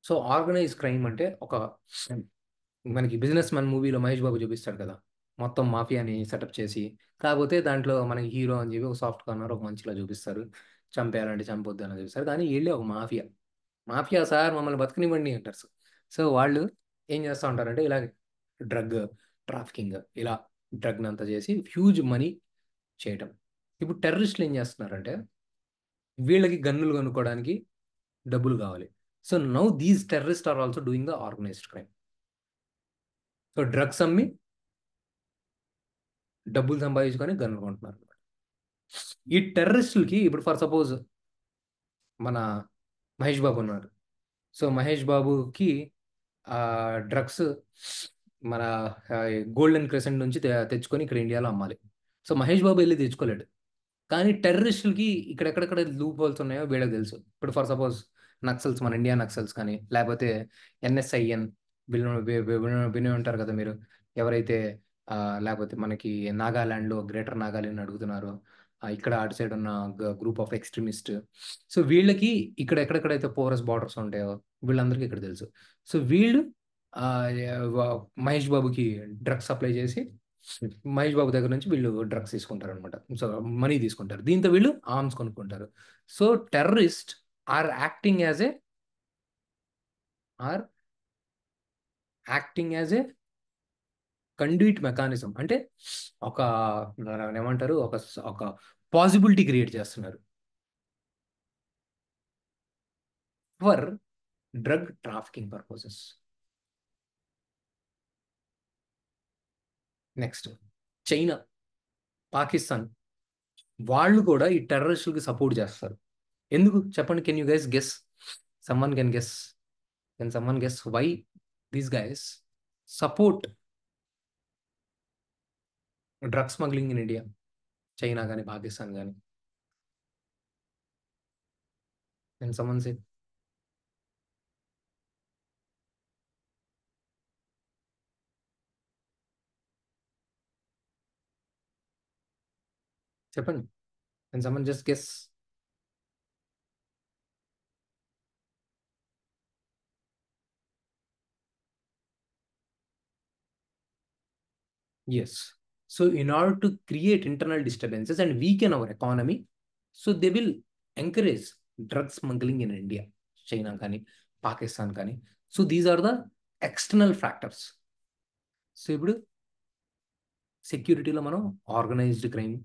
సో ఆర్గనైజ్డ్ క్రైమ్ అంటే ఒక మనకి బిజినెస్ మ్యాన్ మూవీలో మహేష్ బాబు చూపిస్తాడు కదా, మొత్తం మాఫియాని సెటప్ చేసి, కాకపోతే దాంట్లో మనకి హీరో అని చెప్పి ఒక సాఫ్ట్ కార్నర్ ఒక మంచిలా చూపిస్తారు, చంపేయాలంటే చంపొద్దు అని చూపిస్తారు. కానీ వీళ్ళే ఒక మాఫియా సార్ మమ్మల్ని బతకనివ్వండి అంటారు. సో వాళ్ళు ఏం చేస్తూ ఉంటారంటే ఇలా డ్రగ్ ట్రాఫికింగ్, ఇలా డ్రగ్ని అంతా చేసి హ్యూజ్ మనీ చేయటం. ఇప్పుడు టెర్రరిస్టులు ఏం చేస్తున్నారంటే వీళ్ళకి గన్నులు కొనుక్కోవడానికి డబ్బులు కావాలి. So now these terrorist are also doing the organised crime. So drugs అమ్మి డబ్బులు సంపాదించుకొని గన్నులు కొంటున్నారు. ఈ టెర్రరిస్టులకి ఇప్పుడు ఫర్ సపోజ్ మన మహేష్ బాబు ఉన్నారు. సో మహేష్ బాబుకి డ్రగ్స్ మన గోల్డెన్ క్రెసెంట్ నుంచి తెచ్చుకొని ఇక్కడ ఇండియాలో అమ్మాలి. సో మహేష్ బాబు వెళ్ళి తెచ్చుకోలేడు. కానీ టెర్రరిస్టులకి ఇక్కడెక్కడెక్కడ లూప్ హోల్స్ ఉన్నాయో వీళ్ళకి తెలుసు. ఇప్పుడు ఫర్ సపోజ్ నక్సల్స్, మన ఇండియా నక్సల్స్ కానీ, లేకపోతే ఎన్ఎస్ఐఎన్ విని ఉంటారు కదా మీరు. ఎవరైతే లేకపోతే మనకి నాగాలాండ్లో గ్రేటర్ నాగాలాండ్ అడుగుతున్నారో, ఇక్కడ అటు సైడ్ ఉన్న గ్రూప్ ఆఫ్ ఎక్స్ట్రీమిస్ట్. సో వీళ్ళకి ఇక్కడ ఎక్కడెక్కడైతే పోరస్ బార్డర్స్ ఉంటాయో వీళ్ళందరికీ ఇక్కడ తెలుసు. సో వీళ్ళు ఆ, మహేష్ బాబుకి డ్రగ్స్ సప్లై చేసి మహేష్ బాబు దగ్గర నుంచి వీళ్ళు డ్రగ్స్ తీసుకుంటారు అనమాట. సో మనీ తీసుకుంటారు, దీంతో వీళ్ళు ఆర్మ్స్ కొనుక్కుంటారు. So terrorist are acting as a are acting as a conduit mechanism. అంటే ఒక ఏమంటారు, ఒక ఒక పాసిబిలిటీ క్రియేట్ చేస్తున్నారు for drug trafficking purposes. Next China, Pakistan, వాళ్ళు కూడా ఈ టెర్రరిస్టులకి సపోర్ట్ చేస్తారు. ఎందుకు చెప్పండి? Can you guys guess? Someone can guess? Can someone guess why these guys support drug smuggling in India? China కానీ పాకిస్తాన్ కానీ. Can someone say? చెప్పండి. Can someone just guess? Yes. So in order to create internal disturbances and weaken our economy, so they will encourage drug smuggling in India, China kani, Pakistan kani. So these are the external factors. So ఇప్పుడు సెక్యూరిటీలో మనం organised crime,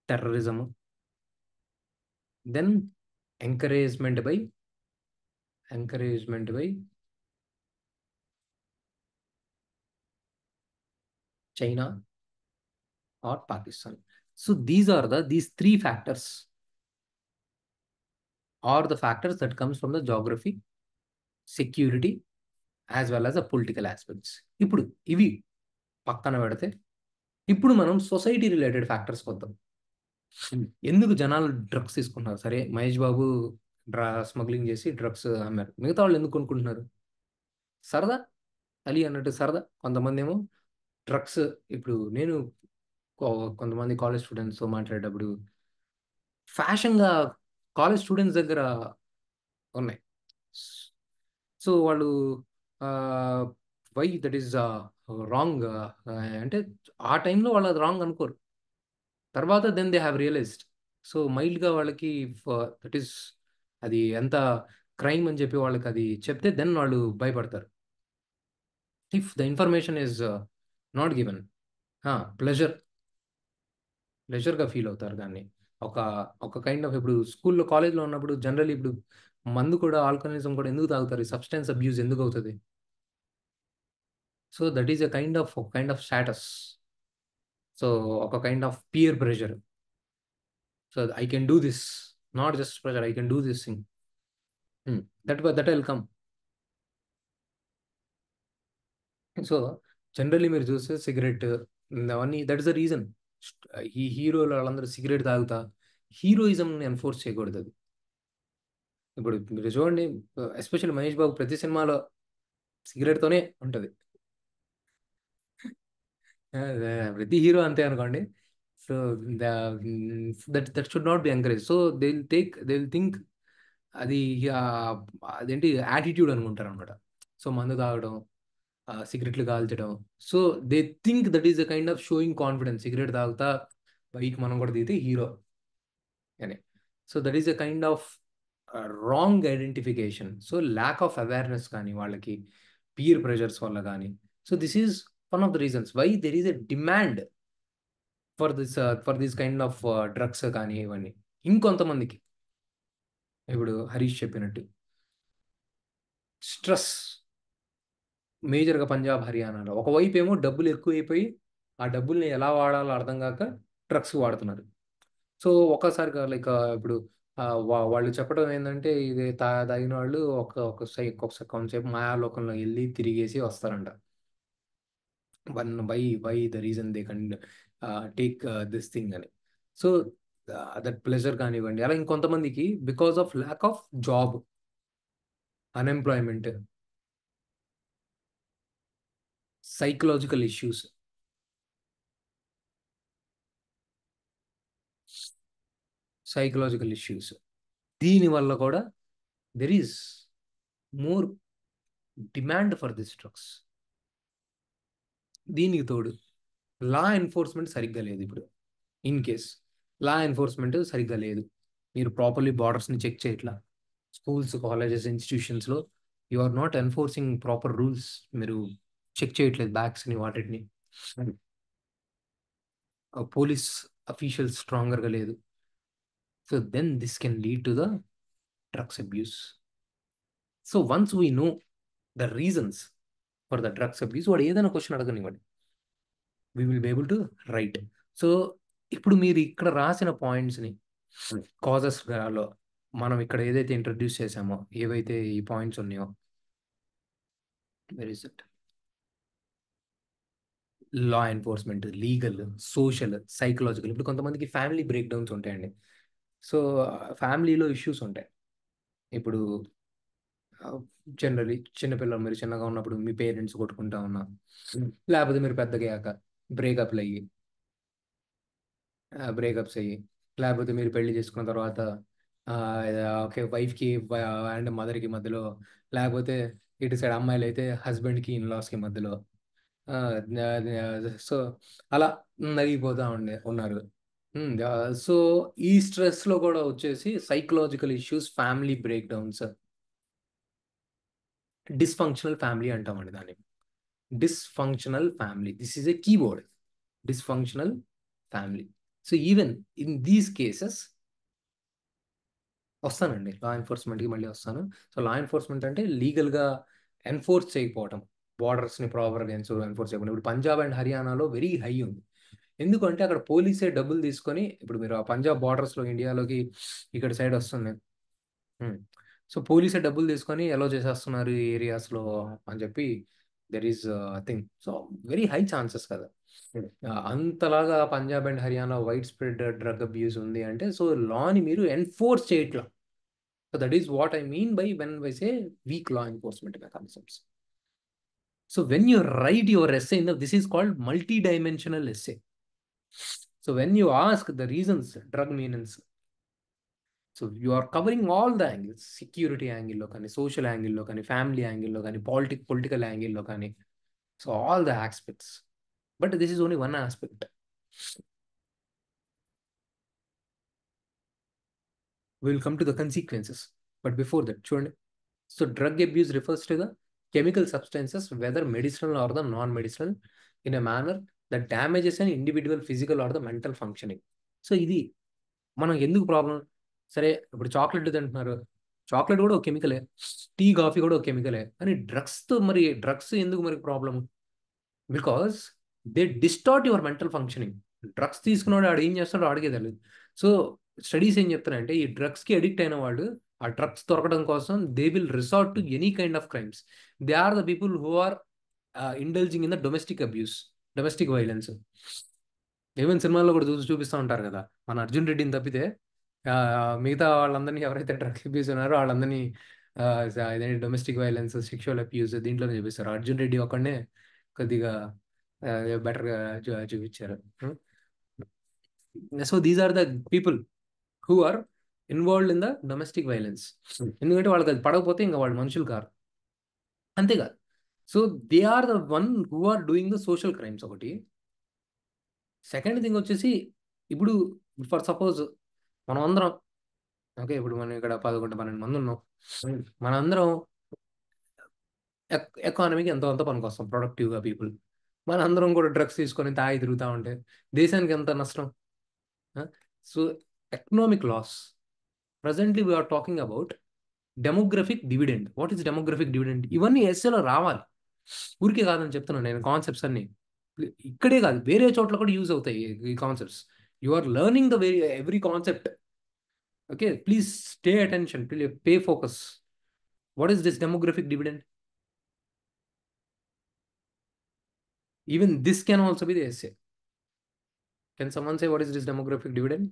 terrorism, then encouragement by China or Pakistan. So these three factors are the factors that comes from the geography, security, as well as the political aspects. ఇప్పుడు ఇవి పక్కన పెడితే ఇప్పుడు మనం society related factors వద్దాం. ఎందుకు జనాలు drugs తీసుకుంటున్నారు? సరే, మహేష్ బాబు స్మగ్లింగ్ చేసి డ్రగ్స్ అమ్మారు, మిగతా వాళ్ళు ఎందుకు కొనుక్కుంటున్నారు? సరదా, అలీ అన్నట్టు సరదా. కొంతమంది ఏమో డ్రగ్స్, ఇప్పుడు నేను కొంతమంది కాలేజ్ స్టూడెంట్స్తో మాట్లాడేటప్పుడు ఫ్యాషన్గా కాలేజ్ స్టూడెంట్స్ దగ్గర ఉన్నాయి. సో వాళ్ళు వై దట్ ఈస్ రాంగ్ అంటే ఆ టైంలో వాళ్ళు అది రాంగ్ అనుకోరు, తర్వాత then they have realised. So మైల్డ్గా వాళ్ళకి దట్ ఈస్ అది ఎంత క్రైమ్ అని చెప్పి వాళ్ళకి అది చెప్తే దెన్ వాళ్ళు భయపడతారు. If the information is not given, ప్లెజర్గా ఫీల్ అవుతారు దాన్ని. ఒక ఒక కైండ్ ఆఫ్, ఇప్పుడు స్కూల్లో కాలేజ్లో ఉన్నప్పుడు జనరల్లీ ఇప్పుడు మందు కూడా, ఆల్కహాలిజం కూడా ఎందుకు తాగుతారు? సబ్స్టెన్స్ అబ్యూస్ ఎందుకు అవుతుంది? So that is a kind of status. So ఒక kind of peer pressure. So I can do this, not just pressure, I can do this thing, that will come. So generally మీరు చూస్తే cigarette అవన్నీ, that is the reason. ఈ హీరోలు వాళ్ళందరూ cigarette తాగుతా హీరోయిజంని enforce చేయకూడదు. అది ఇప్పుడు మీరు చూడండి, ఎస్పెషల్లీ మహేష్ బాబు ప్రతి సినిమాలో సిగరెట్తోనే ఉంటుంది. ప్రతి హీరో అంతే అనుకోండి. So that should not B encourage. So they will think అది అదేంటి యాటిట్యూడ్ అనుకుంటారు అనమాట. సో మందు తాగడం, సిగరెట్లు కాల్చడం, so they think that is a kind of showing confidence. Cigarette తాగుతా బైక్ మనం కూడా దిగితే హీరో అని. So that is a kind of wrong identification. So lack of awareness కానీ వాళ్ళకి, పీర్ ప్రెషర్స్ వల్ల కానీ. So this is one of the reasons why there is a demand for this kind of drugs కానీ ఇవన్నీ. ఇంకొంతమందికి ఇప్పుడు హరీష్ చెప్పినట్టు stress, మేజర్గా పంజాబ్, హర్యానాలో ఒకవైపు ఏమో డబ్బులు ఎక్కువైపోయి ఆ డబ్బుల్ని ఎలా వాడాలో అర్థం కాక డ్రగ్స్ వాడుతున్నారు. సో ఒక్కసారిగా లైక్ ఇప్పుడు వాళ్ళు చెప్పడం ఏంటంటే, ఇది తాగిన వాళ్ళు కొంతసేపు మాయాలోకంలో వెళ్ళి తిరిగేసి వస్తారంట. Why the reason they can take this thing అని. సో దట్ ప్లెజర్ కానివ్వండి. అలా ఇంకొంతమందికి because of lack of job, unemployment, psychological issues, psychological issues. దీనివల్ల కూడా there is more demand for this drugs. దీనికి తోడు లా ఎన్ఫోర్స్మెంట్ సరిగ్గా లేదు ఇప్పుడు. ఇన్ కేస్ లా ఎన్ఫోర్స్మెంట్ సరిగ్గా లేదు, మీరు ప్రాపర్లీ బార్డర్స్ని చెక్ చేయట్లా. స్కూల్స్, కాలేజెస్, ఇన్స్టిట్యూషన్స్లో you are not enforcing proper rules. మీరు చెక్ చేయట్లేదు బ్యాగ్స్ని, వాటిని. పోలీస్ అఫీషియల్స్ స్ట్రాంగర్గా లేదు. So then this can lead to the drugs abuse. So once we know the reasons for the drugs abuse, వాడు ఏదైనా క్వశ్చన్ అడగనివ్వండి, we will be able to write. So ఇప్పుడు మీరు ఇక్కడ రాసిన పాయింట్స్ని కాజెస్లో మనం ఇక్కడ ఏదైతే ఇంట్రడ్యూస్ చేసామో, ఏవైతే ఈ పాయింట్స్ ఉన్నాయో, where is it, law enforcement, legal, social, psychological. ఇప్పుడు కొంతమందికి ఫ్యామిలీ బ్రేక్ డౌన్స్ ఉంటాయండి. సో ఫ్యామిలీలో ఇష్యూస్ ఉంటాయి. ఇప్పుడు జనరలీ చిన్నపిల్లలు, మీరు చిన్నగా ఉన్నప్పుడు మీ పేరెంట్స్ కొట్టుకుంటా ఉన్నా, లేకపోతే మీరు పెద్దగా అయ్యాక బ్రేకప్స్ అయ్యి, లేకపోతే మీరు పెళ్లి చేసుకున్న తర్వాత ఓకే వైఫ్కి అండ్ మదర్కి మధ్యలో, లేకపోతే ఇటు సైడ్ అమ్మాయిలు అయితే హస్బెండ్కి ఇన్లాస్కి మధ్యలో, సో అలా నలిగిపోతూ ఉన్నారు. సో ఈ స్ట్రెస్లో కూడా వచ్చేసి psychological issues, family break downs, dysfunctional family అంటామండి దాన్ని. Dysfunctional family, this is a keyword, dysfunctional family. So even in these cases, వస్తానండి లా ఎన్ఫోర్స్మెంట్కి మళ్ళీ వస్తాను. సో లా ఎన్ఫోర్స్మెంట్ అంటే లీగల్గా ఎన్ఫోర్స్ చేయకపోవటం, బార్డర్స్ని ప్రాపర్గా ఎన్ఫోర్స్ చేయకపోవడం. ఇప్పుడు పంజాబ్ అండ్ హర్యానాలో వెరీ హై ఉంది. ఎందుకంటే అక్కడ పోలీసే డబ్బులు తీసుకొని, ఇప్పుడు మీరు ఆ పంజాబ్ బార్డర్స్లో ఇండియాలోకి ఇక్కడ సైడ్ వస్తుంది, సో పోలీసే డబ్బులు తీసుకొని ఎలా చేసేస్తున్నారు ఈ ఏరియాస్లో అని చెప్పి there is thing. So very high chances కదా. అంతలాగా Punjab and Haryana wide spread drug abuse ఉంది అంటే, సో లాని మీరు ఎన్ఫోర్స్ చేయట్లా. So that is what I mean by when I say week law enforcement mechanisms. So when you right your essay in this is called multi-dimensional essay. So when you ask the reasons, drug meanings, so you are covering all the angles, security యాంగిల్లో కానీ, social యాంగిల్లో కానీ, family యాంగిల్లో కానీ, political యాంగిల్లో కానీ, so all the aspects. But this is only one aspect. Will come to the consequences. But before that చూడండి, so drug abuse refers to the chemical substances, whether medicinal or the non-medicinal, in a manner that damages an individual physical or the mental functioning. So ఇది మనం ఎందుకు problem. సరే ఇప్పుడు chocolate తింటున్నారు, chocolate కూడా ఒక కెమికలే, tea coffee కూడా ఒక కెమికలే, కానీ డ్రగ్స్తో మరి డ్రగ్స్ ఎందుకు మరి problem? Because they distort your mental functioning. Drugs తీసుకున్నాడు ఆడు ఏం చేస్తాడో ఆడికే తెలియదు. సో స్టడీస్ ఏం చెప్తారంటే, ఈ డ్రగ్స్కి అడిక్ట్ అయిన వాళ్ళు ఆ డ్రగ్స్ దొరకడం కోసం they will resort to any kind of crimes. They are the people who are indulging in the domestic abuse, domestic violence. Even సినిమాల్లో కూడా చూపిస్తూ ఉంటారు కదా, మన అర్జున్ రెడ్డిని తప్పితే మిగతా వాళ్ళందరినీ ఎవరైతే డ్రగ్ అబ్యూస్ ఉన్నారో వాళ్ళందరినీ ఇదేంటి డొమెస్టిక్ వైలెన్స్, సెక్షువల్ అబ్యూస్ దీంట్లోనే చూపిస్తారు. అర్జున్ రెడ్డి ఒక్కడనే కొద్దిగా బెటర్గా చూపించారు. So these are the people who are involved in the domestic violence. ఎందుకంటే వాళ్ళకి అది పడకపోతే ఇంకా వాళ్ళు మనుషులు కారు, అంతేకాదు. So they are the one who are doing the social crimes ఒకటి. సెకండ్ థింగ్ వచ్చేసి, ఇప్పుడు ఫర్ సపోజ్ మనం అందరం, ఓకే ఇప్పుడు మనం ఇక్కడ 11-12 మంది ఉన్నాం, మనందరం ఎకానమీకి ఎంతో అంత పనికి వస్తాం, ప్రొడక్టివ్గా పీపుల్. మనందరం కూడా డ్రగ్స్ తీసుకొని తాగి తిరుగుతూ ఉంటే దేశానికి ఎంత నష్టం. So economic loss. Presently we are talking about demographic dividend. What is demographic dividend? ఇవన్నీ ఎస్ఏలో రావాలి, ఊరికే కాదని చెప్తున్నాను నేను. కాన్సెప్ట్స్ అన్ని ఇక్కడే కాదు, వేరే చోట్ల కూడా యూజ్ అవుతాయి ఈ concepts. You are learning the every concept. Okay, please stay attention, please pay focus. What is this demographic dividend? Even this can also be the essay. Can someone say what is this demographic dividend?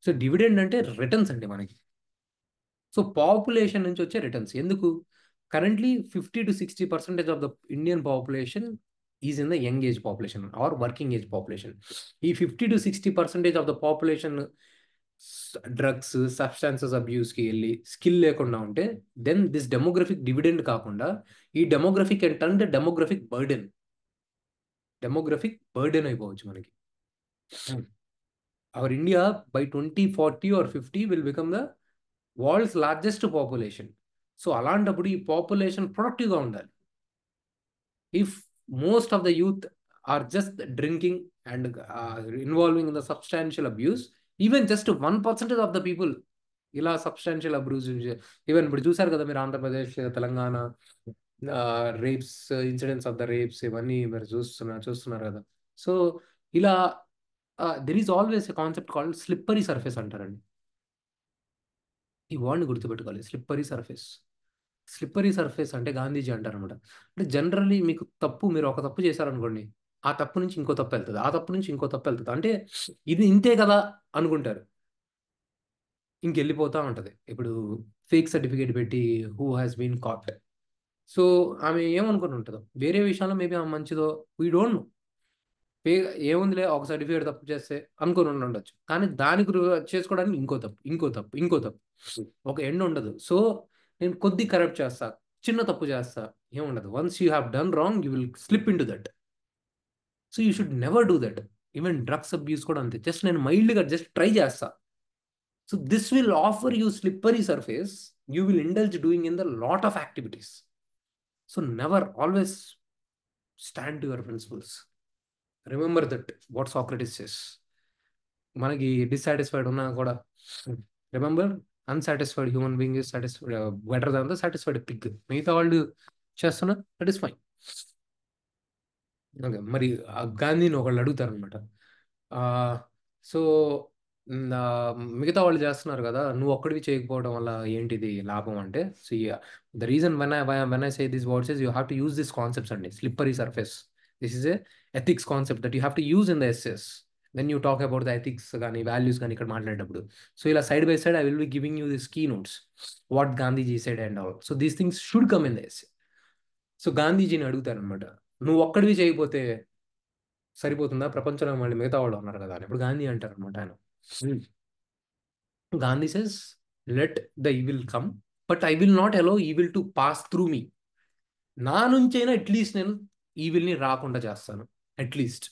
So dividend అంటే returns అండి మనకి. So population నుంచి వచ్చే returns. ఎందుకు? Currently 50-60% of the Indian population is in the young age population or working age population. ఈ 50-60% of the population drugs, substances అబ్యూస్కి వెళ్ళి skill లేకుండా ఉంటే, దెన్ దిస్ డెమోగ్రఫిక్ డివిడెండ్ కాకుండా ఈ demographic and turn the demographic burden. Demographic burden అయిపోవచ్చు మనకి. Our India by 2040 or 50 will become the world's largest population. So అలాంటప్పుడు ఈ పాపులేషన్ ప్రొడక్టివ్గా ఉండాలి. If most of the youth are just drinking and involving in the substantial abuse, even just 1% of the people ఇలా substantial abuse, even ఇప్పుడు చూసారు కదా మీరు Andhra Pradesh, Telangana rapes, incidents of the rapes, ఇవన్నీ మీరు చూస్తున్నారు కదా. సో ఇలా there is always a concept called slippery surface అంటారండి. ఈ వర్డ్ని గుర్తుపెట్టుకోవాలి, స్లిప్పరీ సర్ఫేస్. స్లిప్పరీ సర్ఫేస్ అంటే గాంధీజీ అంటారనమాట. అంటే జనరల్లీ మీకు మీరు ఒక తప్పు చేశారనుకోండి, ఆ తప్పు నుంచి ఇంకో తప్పు వెళ్తుంది, ఆ తప్పు నుంచి ఇంకో తప్పు వెళ్తుంది. అంటే ఇది ఇంతే కదా అనుకుంటారు, ఇంకెళ్ళిపోతూ ఉంటుంది. ఇప్పుడు ఫేక్ సర్టిఫికేట్ పెట్టి who has been caught, so ఆమె ఏమనుకుని ఉంటుందో, వేరే విషయాల్లో మేబీ ఆమె మంచిదో, వీ డోంట్ నో. ఏముందిలే ఒక సర్టిఫికేట్ తప్పు చేస్తే అనుకుని ఉండొచ్చు, కానీ దానికి చేసుకోవడానికి ఇంకో తప్పు, ఇంకో తప్పు, ఇంకో తప్పు, ఒక ఎండ్ ఉండదు. సో నేను కొద్ది కరెక్ట్ చేస్తా, చిన్న తప్పు చేస్తా, ఏముండదు. Once you have done wrong you will slip in to that. So you should never do that. Even drugs abuse కూడా అంతే, జస్ట్ నేను మైల్డ్గా జస్ట్ ట్రై చేస్తా. So this will offer you slippery surface, you will indulge doing in the lot of activities. So never, always stand to your principles. Remember that what Socrates says. మనకి dissatisfied ఉన్నా కూడా remember, unsatisfied human being is satisfied better than the satisfied Pig. మిగతా వాళ్ళు చేస్తున్నా, that is fine. Okay, మరి గాంధీని ఒకళ్ళు అడుగుతారు అనమాట. సో మిగతా వాళ్ళు చేస్తున్నారు కదా, నువ్వు ఒక్కడివి చేయకపోవడం వల్ల ఏంటిది లాభం అంటే, so the reason when I say this words is you have to use this concepts అండి. Slippery surface, this is a ethics concept that you have to use in the SS when you talk about the ethics కానీ values కానీ ఇక్కడ మాట్లాడేటప్పుడు. So ఇలా side by side I will be giving you this key notes what Gandhiji side and all. So these things should come in the essay. So గాంధీజీని అడుగుతారనమాట, నువ్వు ఒక్కడివి చేయకపోతే సరిపోతుందా, ప్రపంచంలో మళ్ళీ మిగతా వాళ్ళు ఉన్నారు కదా అని. ఇప్పుడు గాంధీ అంటారు అనమాట ఆయన. Gandhi says, let the evil come but I will not allow evil to pass through me. నా నుంచైనా అట్లీస్ట్ నేను ఈవిల్ని రాకుండా చేస్తాను, at least.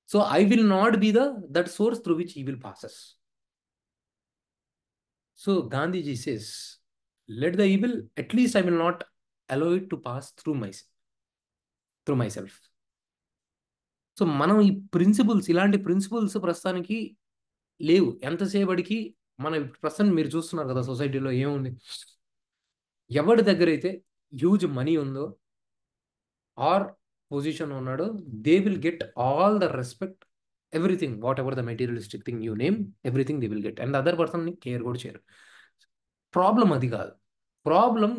So I will not be that source through which evil passes. So Gandhiji says, let the evil, at least I will not allow it to pass through myself. So మనం ఈ principles, ఇలాంటి principles ప్రస్తుతానికి లేవు. ఎంతసేపటికి మన ప్రస్తుతం మీరు చూస్తున్నారు కదా సొసైటీలో ఏముంది, ఎవరి దగ్గర అయితే హ్యూజ్ మనీ ఉందో ఆర్ పొజిషన్ ఉన్నాడో, they will get all the respect, everything, what ever the materialistic thing you name, everything they will get, and other పర్సన్ని కేర్ కూడా చేయరు. ప్రాబ్లం అది కాదు. Problem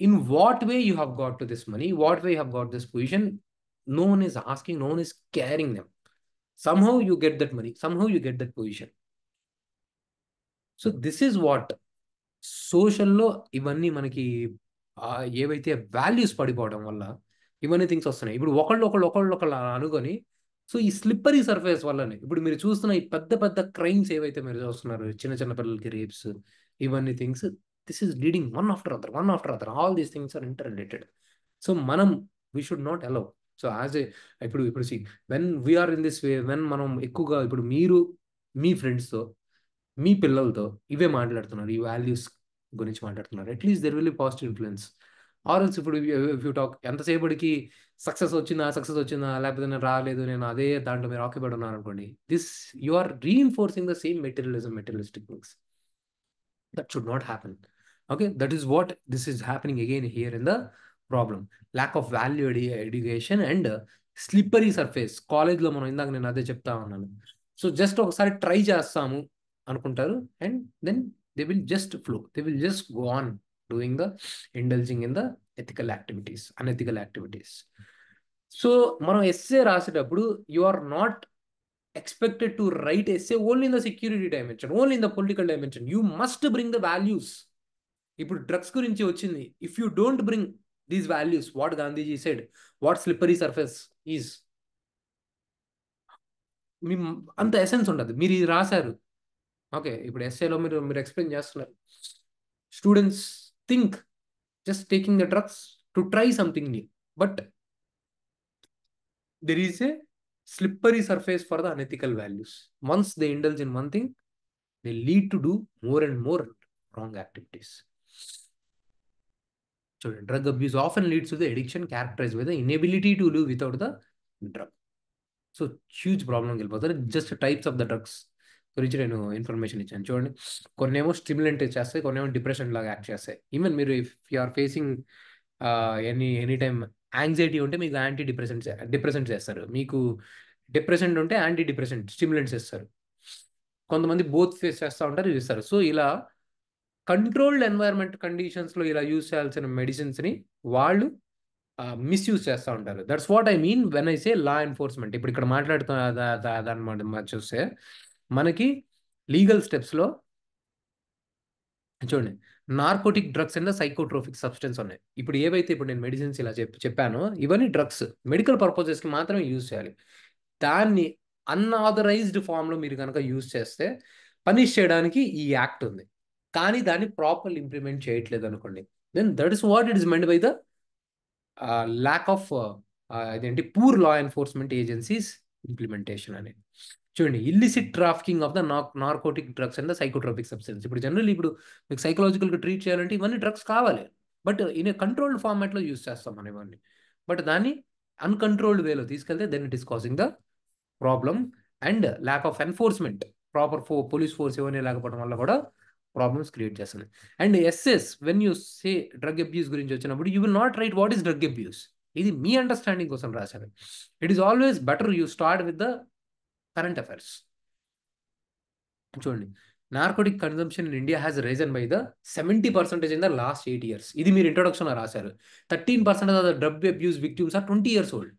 in what way you have got to this money, what way you have got this position. No one is asking, no one is caring them. Somehow you get that money, somehow you get that position. So this is what సోషల్లో ఇవన్నీ మనకి ఏవైతే values పడిపోవడం వల్ల ఇవన్నీ things వస్తున్నాయి. ఇప్పుడు ఒకళ్ళు అనుకొని, సో ఈ స్లిప్పరీ సర్ఫేస్ వల్లనే ఇప్పుడు మీరు చూస్తున్న ఈ పెద్ద పెద్ద క్రైమ్స్ ఏవైతే మీరు చూస్తున్నారు, చిన్న చిన్న పిల్లలకి రేప్స్, ఇవన్నీ things, this is leading one after other, all these things are interrelated. So మనం we should not allow. So as a ఇప్పుడు see when we are in this way, when మనం ఎక్కువగా ఇప్పుడు మీరు మీ ఫ్రెండ్స్తో, మీ పిల్లలతో ఇవే మాట్లాడుతున్నారు, ఈ వాల్యూస్ గురించి మాట్లాడుతున్నారు, at least there will be positive influence. Or else ఇప్పుడు ఇఫ్ యూ టాక్, ఎంతసేపటికి సక్సెస్ వచ్చిందా లేకపోతే నేను రాలేదు, నేను అదే దాంట్లో మీరు ఆక్యుపైడ్ ఉన్నారు అనుకోండి, this you are reinforcing the same materialistic things. That should not happen. Okay, that is what this is happening again here in the problem. Lack of value education and slippery surface. కాలేజ్లో మనం ఇందాక నేను అదే చెప్తా ఉన్నాను. So just ఒకసారి try చేస్తాము అనుకుంటారు, and then they will just flow, they will just go on doing the indulging in the unethical activities. So మనం ఎస్సే రాసేటప్పుడు you are not expected to write essay only in the security dimension, only in the political dimension. You must bring the values. ఇప్పుడు drugs గురించి వచ్చింది. If you don't bring these values, what Gandhiji said, what slippery surface is, మీ అంత essence ఉండదు. మీరు ఇది రాశారు, okay, ఇప్పుడు ఎస్ఏలో మీరు మీరు ఎక్స్ప్లెయిన్ చేస్తున్నారు. Students think just taking the drugs to try something new, but there is a slippery surface for the unethical values. Once they indulge in one thing, they lead to do more and more wrong activities. So drug abuse often leads to the addiction characterized by the inability to live without the drug. So huge problem వెళ్ళిపోతారు. Just types of the drugs గురించి నేను information ఇచ్చాను. చూడండి, కొన్ని ఏమో stimulant చేస్తాయి, కొన్ని ఏమో డిప్రెషన్ లాగా యాక్ట్ చేస్తాయి. ఈవెన్ మీరు if you are facing any time anxiety ఉంటే మీకు యాంటీ డిప్రెసెంట్ చేస్తారు. మీకు డిప్రెసెంట్ ఉంటే యాంటీ డిప్రెసెంట్ స్టిమ్యులెంట్స్ ఇస్తారు. కొంతమంది బోత్ ఫేస్ చేస్తూ ఉంటారు, ఇస్తారు. సో ఇలా కంట్రోల్డ్ ఎన్వైరన్మెంట్ కండిషన్స్లో ఇలా యూజ్ చేయాల్సిన మెడిసిన్స్ని వాళ్ళు మిస్యూజ్ చేస్తూ ఉంటారు. That's what I mean when I say law enforcement. ఇప్పుడు ఇక్కడ మాట్లాడుతున్న దాన్ని చూస్తే మనకి లీగల్ స్టెప్స్లో చూడండి, narcotic drugs and psychotropic substance ఉన్నాయి. ఇప్పుడు ఏవైతే ఇప్పుడు నేను మెడిసిన్స్ ఇలా చెప్పానో ఇవన్నీ డ్రగ్స్ మెడికల్ పర్పసెస్కి మాత్రమే యూజ్ చేయాలి. దాన్ని అన్ఆథరైజ్డ్ ఫామ్లో మీరు కనుక యూజ్ చేస్తే పనిష్ చేయడానికి ఈ యాక్ట్ ఉంది, కానీ దాన్ని ప్రాపర్లీ ఇంప్లిమెంట్ చేయట్లేదు అనుకోండి, then that is what it is meant by the lack of ఇదేంటి poor law enforcement agencies implementation అనేది. చూడండి, illicit trafficking of the narcotic drugs and the psychotropic substance. ఇప్పుడు జనరల్ ఇప్పుడు మీకు సైకలాజికల్గా ట్రీట్ చేయాలంటే ఇవన్నీ డ్రగ్స్ కావాలి, బట్ ఇన్ ఏ కంట్రోల్డ్ ఫార్మాట్లో యూజ్ చేస్తాం మనం ఇవన్నీ. బట్ దాన్ని అన్కంట్రోల్డ్ వేలో తీసుకెళ్తే then it is causing the problem and lack of enforcement. Proper police force ఇవన్నీ లేకపోవడం వల్ల కూడా ప్రాబ్లమ్స్ క్రియేట్ చేస్తుంది. And SS when you say drug abuse గురించి వచ్చినప్పుడు you will not write what is drug abuse. ఇది మీ అండర్స్టాండింగ్ కోసం రాశారు. It is always better you start with the current affairs. చూడండి, narcotic consumption in India has risen by the 70% in the last 8 years. ఇది మీరు ఇంట్రొడక్షన్లో రాశారు. 13% of the drug abuse victims are 20 years old.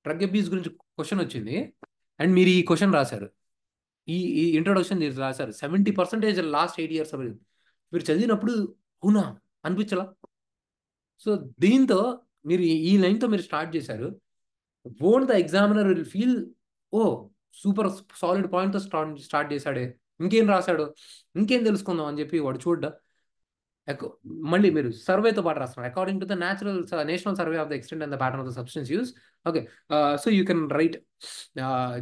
Drug abuse గురించి question వచ్చింది and మీరు ఈ question రాశారు, ఈ ఇంట్రొడక్షన్ మీరు రాశారు. 70% లాస్ట్ 8 years మీరు చదివినప్పుడు అవునా అనిపించలా? సో దీంతో మీరు ఈ లైన్తో మీరు స్టార్ట్ చేశారు. On the examiner will feel, oh super solid పాయింట్తో స్టార్ట్ చేశాడే, ఇంకేం రాశాడు, ఇంకేం తెలుసుకుందాం అని చెప్పి వాడు చూడ్డా. మళ్ళీ మీరు సర్వేతో పాటు రాస్తున్నారు. According to the national survey of the extent and the pattern of the substance use. Okay, so you can write.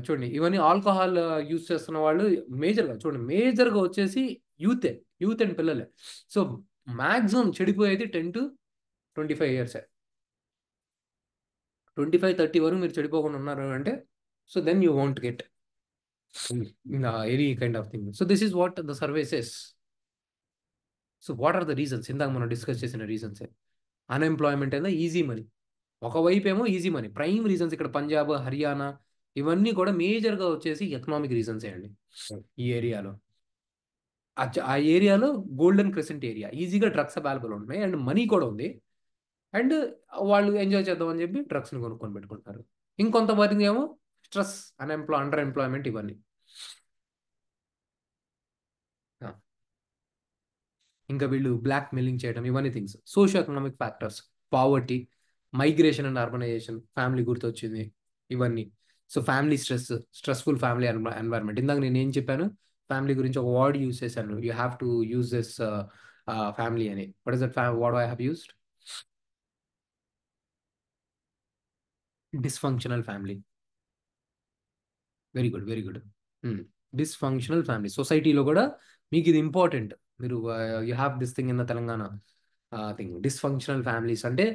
చూడండి, ఇవన్నీ ఆల్కహాల్ యూస్ చేస్తున్న వాళ్ళు మేజర్గా చూడండి, మేజర్గా వచ్చేసి యూత్ అండ్ పిల్లలే. సో మ్యాక్సిమం చెడిపోయేది 10 to 25 years. 25-30 వరకు మీరు చెడిపోకుండా ఉన్నారు అంటే, so then you want get any kind of thing. So this is what the survey says. So what are the reasons? ఇందాక మనం డిస్కస్ చేసిన రీజన్స్. అన్ఎంప్లాయ్మెంట్ అయినా ఈజీ మనీ, ఒకవైపు ఏమో ఈజీ మనీ. ప్రైమ్ రీజన్స్ ఇక్కడ పంజాబ్, హర్యానా ఇవన్నీ కూడా మేజర్గా వచ్చేసి ఎకనామిక్ రీజన్సే అండి. ఈ ఏరియాలో ఆ ఏరియాలో గోల్డెన్ క్రెసెంట్ ఏరియా, ఈజీగా డ్రగ్స్ అవైలబుల్ ఉన్నాయి అండ్ మనీ కూడా ఉంది. అండ్ వాళ్ళు ఎంజాయ్ చేద్దామని చెప్పి డ్రగ్స్ని కొనుక్కొని పెట్టుకుంటారు. ఇంకొంతమంది ఏమో స్ట్రెస్, అండర్ ఎంప్లాయ్మెంట్ ఇవన్నీ. ఇంకా వీళ్ళు బ్లాక్ మెయిలింగ్ చేయడం ఇవన్నీ things. Socio economic factors, poverty, migration and urbanisation, family గుర్తొచ్చింది ఇవన్నీ. So family stressful family environment. ఇందాక నేను ఏం చెప్పాను, ఫ్యామిలీ గురించి ఒక వర్డ్ యూజ్ చేశాను, you have to use this family అని. What is that word I have used? Dysfunctional family. Very good, very good. Dysfunctional family సొసైటీలో కూడా మీకు ఇది ఇంపార్టెంట్. మీరు you have this thing in the Telangana thing. Dysfunctional families అంటే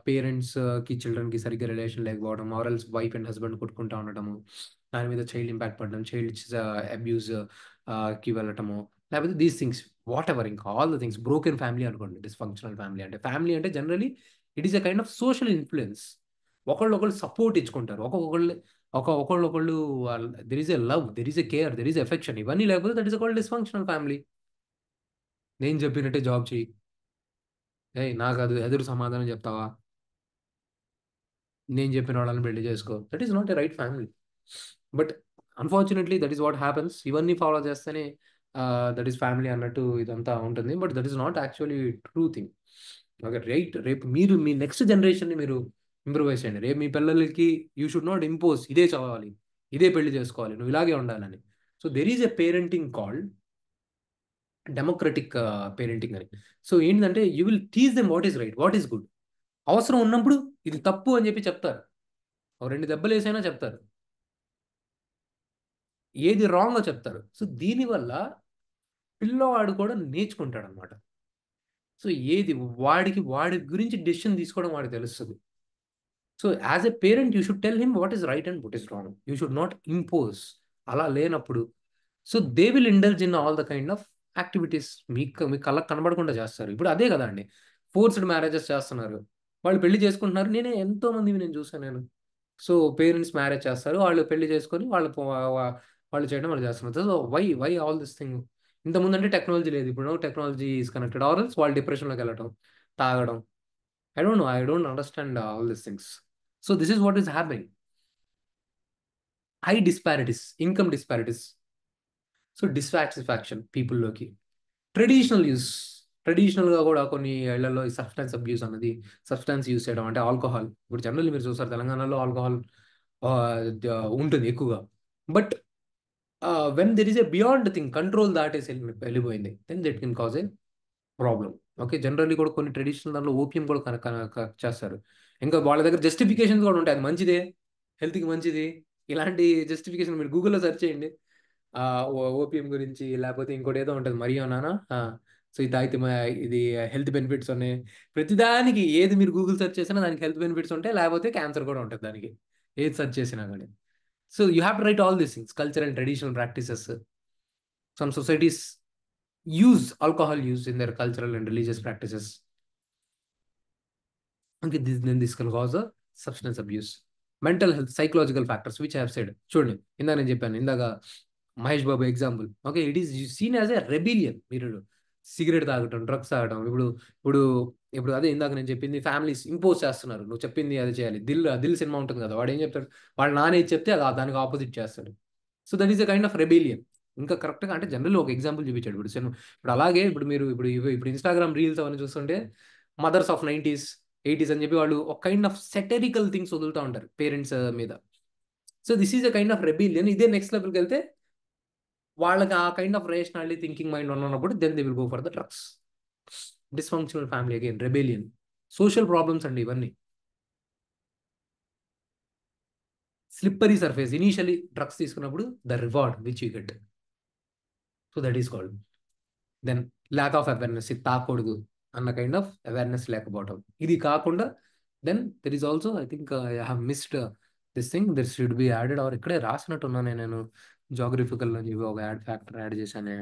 పేరెంట్స్కి చిల్డ్రన్కి సరిగ్గా relation లేకపోవడం, ఆర్ఎల్స్ వైఫ్ అండ్ హస్బెండ్ కొట్టుకుంటూ ఉండటము, దాని మీద చైల్డ్ ఇంపాక్ట్ పడడం, చైల్డ్ అబ్యూస్కి వెళ్ళటము, లేకపోతే దీస్ థింగ్స్ వాట్ ఎవర్, ఇంకా all the things. Broken family అనుకోండి డిస్ఫంక్షనల్ ఫ్యామిలీ అంటే. ఫ్యామిలీ అంటే generally it is a kind of social influence. ఒకళ్ళు సపోర్ట్ ఇచ్చుకుంటారు, ఒకళ్ళు there is a love, there is a care, there is affection. ఇవన్నీ లేకపోతే that is called dysfunctional family. నేను చెప్పినట్టే job చేయి, నాకు అది ఎదురు సమాధానం చెప్తావా, నేను చెప్పిన వాళ్ళని పెళ్లి చేసుకో, that is not a right family. But unfortunately that is what happens. ఇవన్నీ ఫాలో చేస్తేనే దట్ ఈస్ ఫ్యామిలీ అన్నట్టు ఇదంతా ఉంటుంది. But that is not actually true thing. Okay, right. రేపు మీరు మీ నెక్స్ట్ జనరేషన్ని మీరు ఇంప్రూవైజ్ చేయండి. రేపు మీ పిల్లలకి యూ షుడ్ నాట్ ఇంపోజ్ ఇదే చదవాలి, ఇదే పెళ్లి చేసుకోవాలి, నువ్వు ఇలాగే ఉండాలని. So there is a parenting called democratic parenting అని. సో ఏంటంటే you will teach them what is right, what is good. అవసరం ఉన్నప్పుడు ఇది తప్పు అని చెప్పి చెప్తారు. ఓ 2 దెబ్బలు వేసైనా చెప్తారు, ఏది రాంగో చెప్తారు. సో దీనివల్ల పిల్లవాడు కూడా నేర్చుకుంటాడు అనమాట. సో ఏది వాడి గురించి డెసిషన్ తీసుకోవడం వాడికి తెలుస్తుంది. So as a parent you should tell him what is right and what is wrong. You should not impose. అలా లేనప్పుడు so they will indulge in all the kind of activities మీ కళ్ళకు కనబడకుండా చేస్తారు. ఇప్పుడు అదే కదా అండి, ఫోర్స్డ్ మ్యారేజెస్ చేస్తున్నారు, వాళ్ళు పెళ్లి చేసుకుంటున్నారు. ఎంతో మందివి నేను చూసాను నేను. సో పేరెంట్స్ మ్యారేజ్ చేస్తారు, వాళ్ళు పెళ్లి చేసుకొని వాళ్ళు చేయడం వాళ్ళు చేస్తున్నారు. So why all this thing. ఇంతకుముందు అంటే టెక్నాలజీ లేదు, ఇప్పుడు technology is connected, or else వాళ్ళు డిప్రెషన్లోకి వెళ్ళటం, తాగడం. I don't understand all these things. So this is what is happening. High disparities, income disparities. So dissatisfaction పీపుల్లోకి. ట్రెడిషనల్గా కూడా కొన్ని ఇళ్లలో ఈ సబ్స్టెన్స్ అబ్యూస్ అన్నది, సబ్స్టెన్స్ యూస్ చేయడం అంటే ఆల్కహాల్. ఇప్పుడు జనరల్లీ మీరు చూస్తారు తెలంగాణలో ఆల్కహాల్ ఉంటుంది ఎక్కువగా. But when there is a beyond thing, control దాటేసి వెళ్ళిపోయింది, then that can cause a problem. Okay, generally కూడా కొన్ని ట్రెడిషనల్ దాంట్లో ఓపియం కూడా చేస్తారు. ఇంకా వాళ్ళ దగ్గర జస్టిఫికేషన్స్ కూడా ఉంటాయి, అది మంచిదే, హెల్త్కి మంచిది. ఇలాంటి జస్టిఫికేషన్ మీరు గూగుల్లో సెర్చ్ చేయండి, ఓపియం గురించి, లేకపోతే ఇంకోటి ఏదో ఉంటుంది మరియోనానా. సో ఇది తాగితే ఇది హెల్త్ బెనిఫిట్స్ ఉన్నాయి. ప్రతిదానికి ఏది మీరు గూగుల్ సెర్చ్ చేసినా దానికి హెల్త్ బెనిఫిట్స్ ఉంటాయి, లేకపోతే క్యాన్సర్ కూడా ఉంటుంది దానికి, ఏది సెర్చ్ చేసినా కానీ. So you have to right all these things, culture and traditional practices. Some societies use alcohol use in their cultural and religious practices. Okay, this can cause a substance abuse. Mental health, psychological factors, which I have said. చూడండి, ఇందాక నేను చెప్పాను, ఇందాక Mahesh Babu example. Okay, it is seen as a rebellion. మీరు cigarette తాగటం, drugs తాగటం, ఇప్పుడు ఇప్పుడు అదే ఇందాక నేను చెప్పింది, ఫ్యామిలీస్ ఇంపోజ్ చేస్తున్నారు, నువ్వు చెప్పింది అది చేయాలి. దిల్ సినిమా ఉంటుంది కదా, వాడు ఏం చెప్తాడు, వాడు నానేది చెప్తే అది దానికి ఆపోజిట్ చేస్తాడు. So that is a kind of rebellion. ఇంకా కరెక్ట్గా అంటే జనరల్ ఒక ఎగ్జాంపుల్ చూపించాడు. ఇప్పుడు అలాగే ఇప్పుడు ఇన్స్టాగ్రామ్ రీల్స్ అవన్నీ చూస్తుంటే మదర్స్ ఆఫ్ 90s 80s అని చెప్పి వాళ్ళు ఒక కైండ్ ఆఫ్ సెటరికల్ థింగ్స్ వదులుతూ ఉంటారు పేరెంట్స్ మీద. So this is a kind of rebellion. ఇదే నెక్స్ట్ లెవెల్కి వెళ్తే వాళ్ళకి ఆ kind of rationality thinking mind ఉన్నప్పుడు then they will go for the drugs. Dysfunctional family, again rebellion. Social problems అండి ఇవన్నీ. స్లిప్పరీ సర్ఫేస్, ఇనీషియలీ డ్రగ్స్ తీసుకున్నప్పుడు the reward which you get, so that is called. Then lack of awareness, ఇది తాకూడదు అన్న kind of awareness లేకపోవటం. ఇది కాకుండా then there is also, I think I have missed this thing, there should be added, or ఇక్కడే రాసినట్టున్నానే నేను geographical అని చెప్పి ఒక ఫ్యాక్టర్ యాడ్ చేశానే.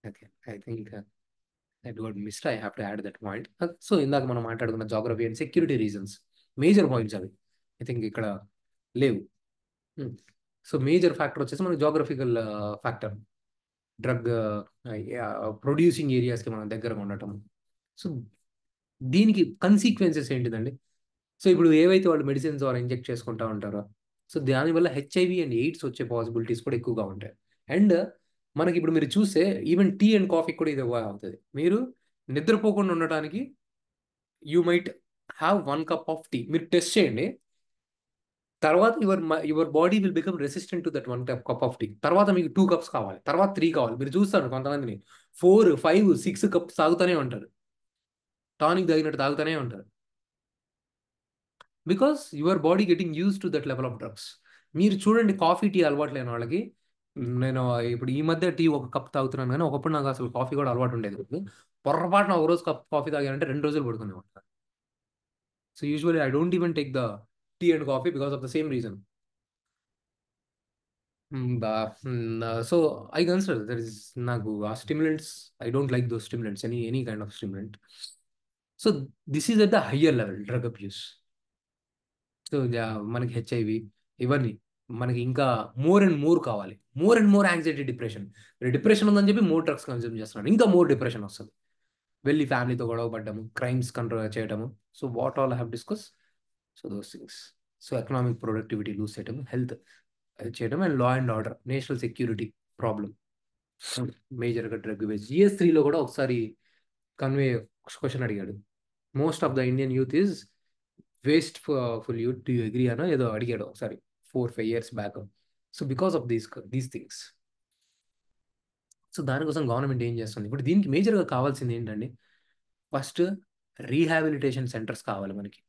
Okay, I think that word missed, I have to add that point. So ఇందాక మనం మాట్లాడుకున్న geography and security reasons, major points అవి ఐ థింక్ ఇక్కడ లేవు. సో మేజర్ ఫ్యాక్టర్ వచ్చేసి మనకి జాగ్రఫికల్ ఫ్యాక్టర్, డ్రగ్ ప్రొడ్యూసింగ్ ఏరియాస్కి మనం దగ్గరగా ఉండటం. సో దీనికి కన్సిక్వెన్సెస్ ఏంటిదండి? సో ఇప్పుడు ఏవైతే వాళ్ళు మెడిసిన్స్ ద్వారా ఇంజెక్ట్ చేసుకుంటా ఉంటారో, సో దానివల్ల హెచ్ఐవి అండ్ ఎయిడ్స్ వచ్చే పాసిబిలిటీస్ కూడా ఎక్కువగా ఉంటాయి. అండ్ మనకి ఇప్పుడు మీరు చూస్తే ఈవెన్ టీ అండ్ కాఫీ కూడా ఇది అవుతుంది. మీరు నిద్రపోకుండా ఉండటానికి you might have 1 cup of tea, మీరు టెస్ట్ చేయండి. తర్వాత your body will become resistant to that 1 cup of tea. తర్వాత మీకు 2 cups కావాలి, తర్వాత 3 కావాలి. మీరు చూస్తారు కొంతమందిని 4, 5, 6 cups తాగుతూనే ఉంటారు, టానిక్ తాగినట్టు తాగుతూనే ఉంటారు. Because your body getting use to that level of drugs. మీరు చూడండి, కాఫీ టీ అలవాటు లేని వాళ్ళకి, నేను ఇప్పుడు ఈ మధ్య టీ 1 cup తాగుతున్నాను, కానీ ఒకప్పుడు నాకు అసలు కాఫీ కూడా అలవాటు ఉండేది. పొరపాటున ఒక రోజు కప్ కాఫీ తాగానంటే 2 రోజులు పడుకునే ఉంటాను. So usually I don't even take the tea and coffee because of the same reason. So I consider there is, నాకు ఆ stimulants, I don't like those stimulants, any kind of stimulant. So this is at the higher level drug abuse. So మనకి HIV ఇవన్నీ మనకి ఇంకా more and more కావాలి, more and more anxiety, depression. Depression ఉందని చెప్పి more drugs consume చేస్తున్నాడు, ఇంకా more depression వస్తుంది. వెళ్ళి ఫ్యామిలీతో గొడవ పడ్డము, క్రైమ్స్ కంట్రోల్ చేయడము. So what all I have discuss, so those things. So economic productivity lose చేయడం, హెల్త్ చేయడం, and law and order, national security problem, మేజర్గా డ్రగ్ వేస్ట్. GS3లో కూడా ఒకసారి కన్వే క్వశ్చన్ అడిగాడు, most of the Indian youth is waste full youth, do you agree అనో ఏదో అడిగాడు ఒకసారి 4-5 years back. So because of these things. So దానికోసం గవర్నమెంట్ ఏం చేస్తుంది ఇప్పుడు, దీనికి మేజర్గా కావాల్సింది ఏంటండి, ఫస్ట్ రీహాబిలిటేషన్ సెంటర్స్ కావాలి మనకి.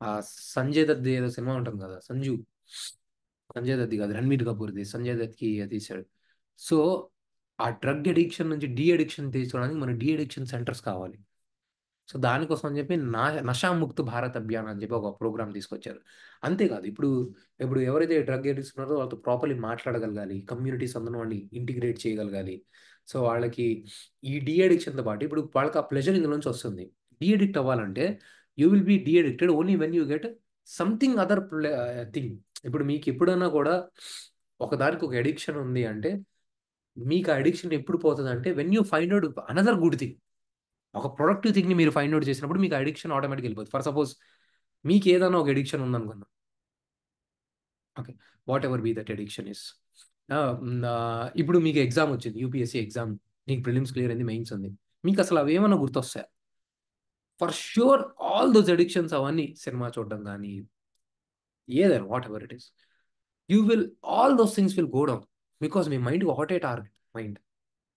ఆ సంజయ్ దత్ ఏదో సినిమా ఉంటుంది కదా, సంజయ్ దత్ది కాదు, రణ్బీర్ కపూర్ది, సంజయ్ దత్కి తీశాడు. సో ఆ డ్రగ్ అడిక్షన్ నుంచి డీ అడిక్షన్ తీసుకోవడానికి మన డీ అడిక్షన్ సెంటర్స్ కావాలి. సో దానికోసం అని చెప్పి నషాముక్త భారత్ అభియాన్ అని చెప్పి ఒక ప్రోగ్రామ్ తీసుకొచ్చారు. అంతేకాదు, ఇప్పుడు ఇప్పుడు ఎవరైతే డ్రగ్ అడిక్ట్స్ ఉన్నారో వాళ్ళతో ప్రాపర్లీ మాట్లాడగలగాలి, కమ్యూనిటీస్ అందరూ వాళ్ళని ఇంటిగ్రేట్ చేయగలగాలి. సో వాళ్ళకి ఈ డీ అడిక్షన్తో పాటు ఇప్పుడు వాళ్ళకి ఆ ప్లెజర్ ఇందులో నుంచి వస్తుంది. డీ అడిక్ట్ అవ్వాలంటే you will be de addicted only when you get something other thing. ఇప్పుడు మీకు ఎప్పుడన్నా కూడా ఒకదానికి ఒక అడిక్షన్ ఉంది అంటే, మీకు ఆ అడిక్షన్ ఎప్పుడు పోతుంది అంటే when you find out another good thing. ఒక ప్రొడక్టివ్ థింగ్ని మీరు ఫైండ్ అవుట్ చేసినప్పుడు మీకు అడిక్షన్ ఆటోమేటిక్ వెళ్ళిపోతుంది. ఫర్ సపోజ్ మీకు ఏదైనా ఒక అడిక్షన్ ఉందనుకుందాం, okay, whatever be that addiction is. ఇప్పుడు మీకు ఎగ్జామ్ వచ్చింది, యూపీఎస్సీ ఎగ్జామ్, నీకు ప్రిలిమ్స్ క్లియర్ అయింది, మెయిన్స్ ఉంది, మీకు అసలు అవి ఏమన్నా గుర్తొస్తాయి? For sure all those addictions అవన్నీ, సినిమా చూడడం కానీ ఏదైనా whatever it is, you will all those things will go down. Because me mind ఒకటే టార్గెట్, మైండ్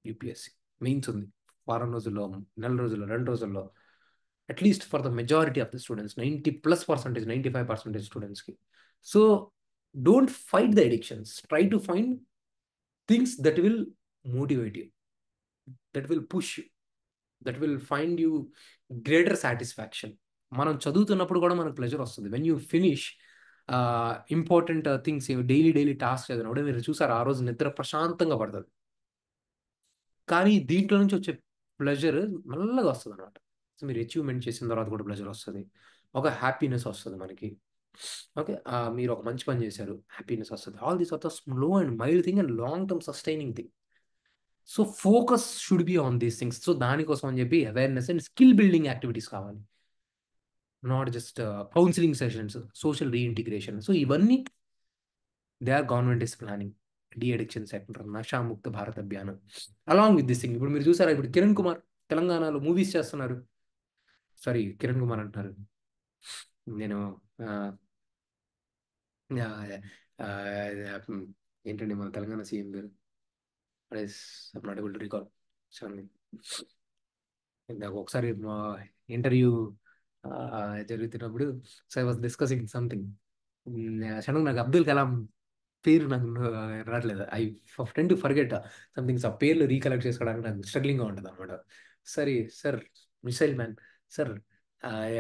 యూపీఎస్సీ మెయిన్స్ ఉంది, వారం రోజుల్లో, నెల రోజుల్లో, 2 రోజుల్లో, at least for the majority of the students, 90+%, 95% స్టూడెంట్స్కి. So don't fight the addictions, try to find things that will motivate you, that will push you, that will find you greater satisfaction. మనం చదువుతున్నప్పుడు కూడా మనకు ప్లెజర్ వస్తుంది. When you finish important things, daily task చదివినప్పుడు మీరు చూసారు ఆ రోజు నిద్ర ప్రశాంతంగా పడుతుంది. కానీ దీంట్లో నుంచి వచ్చే ప్లెజర్ మెల్లగా వస్తుంది అనమాట. సో మీరు అచీవ్మెంట్ చేసిన తర్వాత కూడా ప్లెజర్ వస్తుంది, ఒక హ్యాపీనెస్ వస్తుంది మనకి. ఓకే, మీరు ఒక మంచి పని చేశారు, హ్యాపీనెస్ వస్తుంది. All these are the slow and mild thing and long term sustaining thing. So focus should be on these things. So దానికోసం అని చెప్పి awareness and skill building activities కావాలి, not just counselling sessions, social reintegration. So ఇవన్నీ they are government is planning. De addiction centre, Nashamukt Bharat Abhiyan, along with this thing. ఇప్పుడు మీరు చూసారా, ఇప్పుడు కిరణ్ కుమార్ తెలంగాణలో మూవీస్ చేస్తున్నారు. సారీ, కిరణ్ కుమార్ అంటున్నారు నేను, ఏంటండి మన తెలంగాణ సీఎం పేరు, నాట్ ఏబుల్ టు రికాల్. నాకు ఒకసారి మా ఇంటర్వ్యూ జరుగుతున్నప్పుడు, so I was discussing something, sudden నాకు అబ్దుల్ కలాం పేరు నాకు రావట్లేదు. I tend to forget somethings. ఆ పేర్లు రీకలెక్ట్ చేసుకోవడానికి నాకు స్ట్రగ్లింగ్గా ఉంటుంది అనమాట. సరే సార్, మిసైల్ మ్యాన్ సార్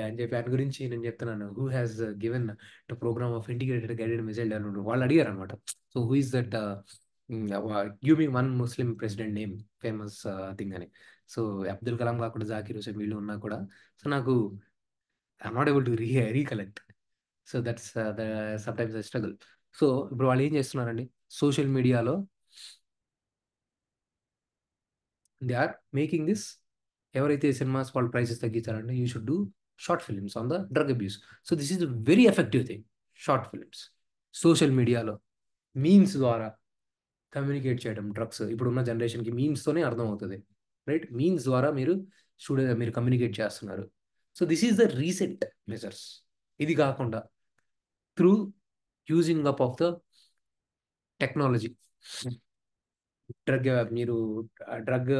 అని చెప్పి ఆయన గురించి నేను చెప్తున్నాను, who has given the program of integrated guided missile development. వాళ్ళు అడిగారు అనమాట, so who is that, give me one Muslim president name, famous thing అని. సో అబ్దుల్ కలాం కాకుండా జాకీర్ హుసేన్ వీళ్ళు ఉన్నా కూడా, సో నాకు I'm not able to recollect. So that's sometimes I struggle. So ఇప్పుడు వాళ్ళు ఏం చేస్తున్నారండి, సోషల్ మీడియాలో దే ఆర్ మేకింగ్ దిస్, ఎవరైతే సినిమాస్ వాళ్ళు ప్రైసెస్ తగ్గించారంటే you should do short films on the drug abuse. So this is very effective thing, short films social మీడియాలో memes ద్వారా కమ్యూనికేట్ చేయడం. డ్రగ్స్ ఇప్పుడున్న జనరేషన్కి మీమ్స్తోనే అర్థమవుతుంది, రైట్? మీమ్స్ ద్వారా మీరు కమ్యూనికేట్ చేస్తున్నారు. So this is the recent measures. ఇది కాకుండా through using up of the technology, మీరు డ్రగ్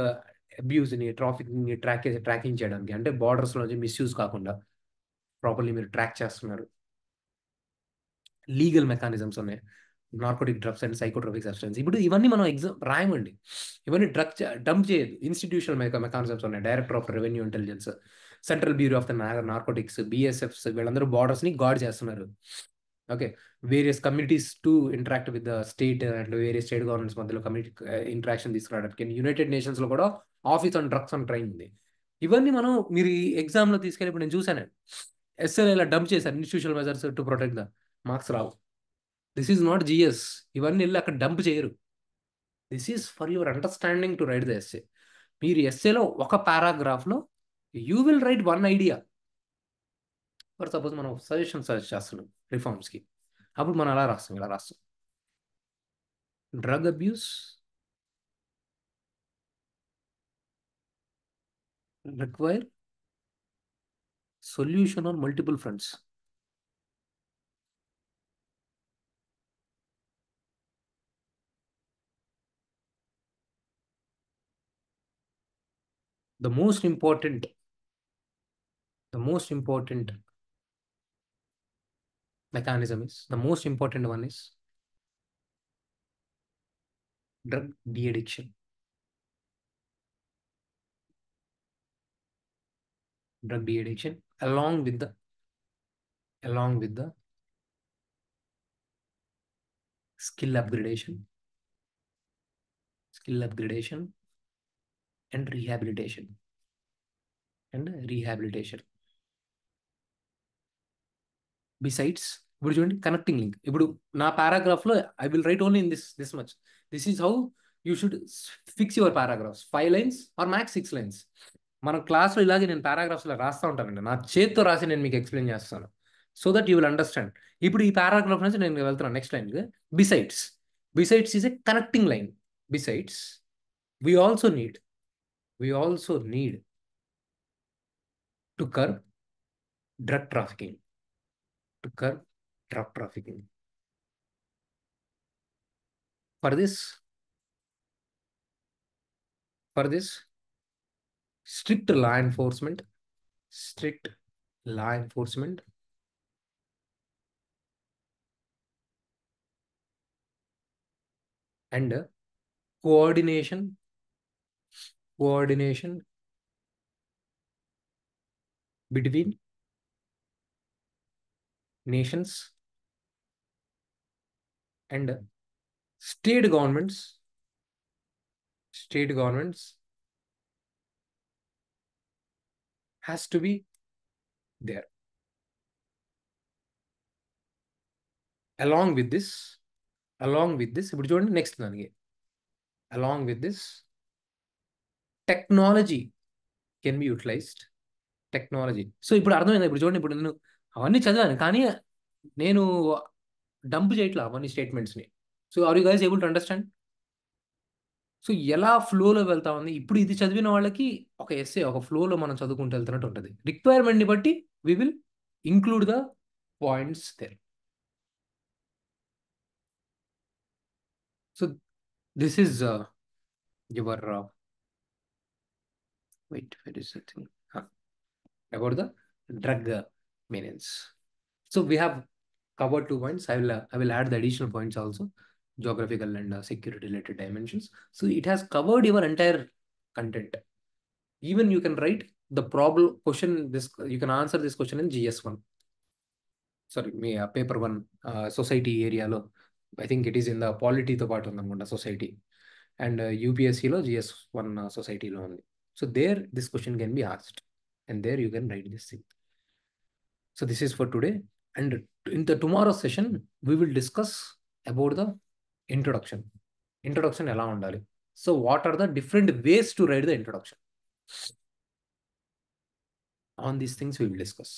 అబ్యూస్ని, ట్రాఫికింగ్ని ట్రాకింగ్ చేయడానికి, అంటే బార్డర్స్లో నుంచి మిస్యూజ్ కాకుండా ప్రాపర్లీ మీరు ట్రాక్ చేస్తున్నారు. లీగల్ మెకానిజమ్స్ ఉన్నాయి, narcotic drugs and psychotropic substance. ఇప్పుడు ఇవన్నీ మనం ఎగ్జామ్ రాయమండి, ఇవన్నీ డంప్ చేయదు. ఇన్స్టిట్యూషనల్ మెకానిజమ్స్ ఉన్నాయి. Director of revenue intelligence, central bureau of the narcotics, BSFs, వీళ్ళందరూ బార్డర్స్ని గార్డ్ చేస్తున్నారు. Okay, various communities to interact with the state and various state governments మధ్యలో కమ్యూనిటీ ఇంటరాక్షన్ తీసుకురావడానికి యునైటెడ్ నేషన్స్లో కూడా office on drugs and crime ఉంది. ఇవన్నీ మనం మీరు ఈ ఎగ్జామ్లో తీసుకెళ్ళి, ఇప్పుడు నేను చూసాను ఎస్ఎల్ ఇలా డంప్ చేశారు, institutional measures to protect the, marks రావు. దిస్ ఈజ్ నాట్ జిఎస్, ఇవన్నీ వెళ్ళి అక్కడ డంప్ చేయరు. This is for your understanding to write the essay. మీరు ఎస్సేలో ఒక పారాగ్రాఫ్లో you will write one idea. For suppose మనం సజెషన్ సజెస్ట్ చేస్తున్నాం రిఫార్మ్స్కి, అప్పుడు మనం అలా రాస్తాం, ఇలా రాస్తాం. Drug abuse require solution on multiple fronts. The most important mechanism is, the most important one is drug de-addiction. Drug de-addiction along with the skill upgradation and rehabilitation. Besides, ఇప్పుడు చూడండి కనెక్టింగ్ లింక్. ఇప్పుడు నా పారాగ్రాఫ్లో I will write only in this much. This is how you should fix your paragraphs. 5 lines or max 6 lines. మన క్లాస్లో ఇలాగే నేను పారాగ్రాఫ్స్లో రాస్తూ ఉంటానండి, నా చేత్తో రాసి నేను మీకు ఎక్స్ప్లెయిన్ చేస్తాను, so that you will understand. ఇప్పుడు ఈ పారాగ్రాఫ్ నుంచి నేను వెళ్తున్నాను నెక్స్ట్ లైన్కి. Besides is a connecting line. Besides we also need to curb drug trafficking. For this strict law enforcement and coordination between nations and state governments has to be there. Along with this, ఇప్పుడు చూడండి next దానికి, along with this, technology can be utilized. So ఇప్పుడు అర్థమైందా? ఇప్పుడు చూడండి, ఇప్పుడు నేను అవన్నీ చదివాను కానీ నేను డంప్ చేయట్లా అవన్నీ స్టేట్మెంట్స్ని. So are you guys able to understand? So ఎలా ఫ్లోలో వెళ్తా ఉంది. ఇప్పుడు ఇది చదివిన వాళ్ళకి ఒక ఎస్సే ఒక ఫ్లోలో మనం చదువుకుంటూ వెళ్తున్నట్టు ఉంటుంది. రిక్వైర్మెంట్ని బట్టి we will include the points there. So this is your wait is the thing about the drug menace. So we have covered 2 points. I will add the additional points also, geographical and security related dimensions. So it has covered your entire content. Even you can write the problem question, you can answer this question in GS1. Sorry, me paper 1 society area lo, I think it is in the polity to part on society, and UPSC lo GS1 society lo undi. So there this question can be asked and there you can write this thing. So this is for today, and in the tomorrow session we will discuss about the introduction ela undali. So what are the different ways to write the introduction? On these things we will discuss.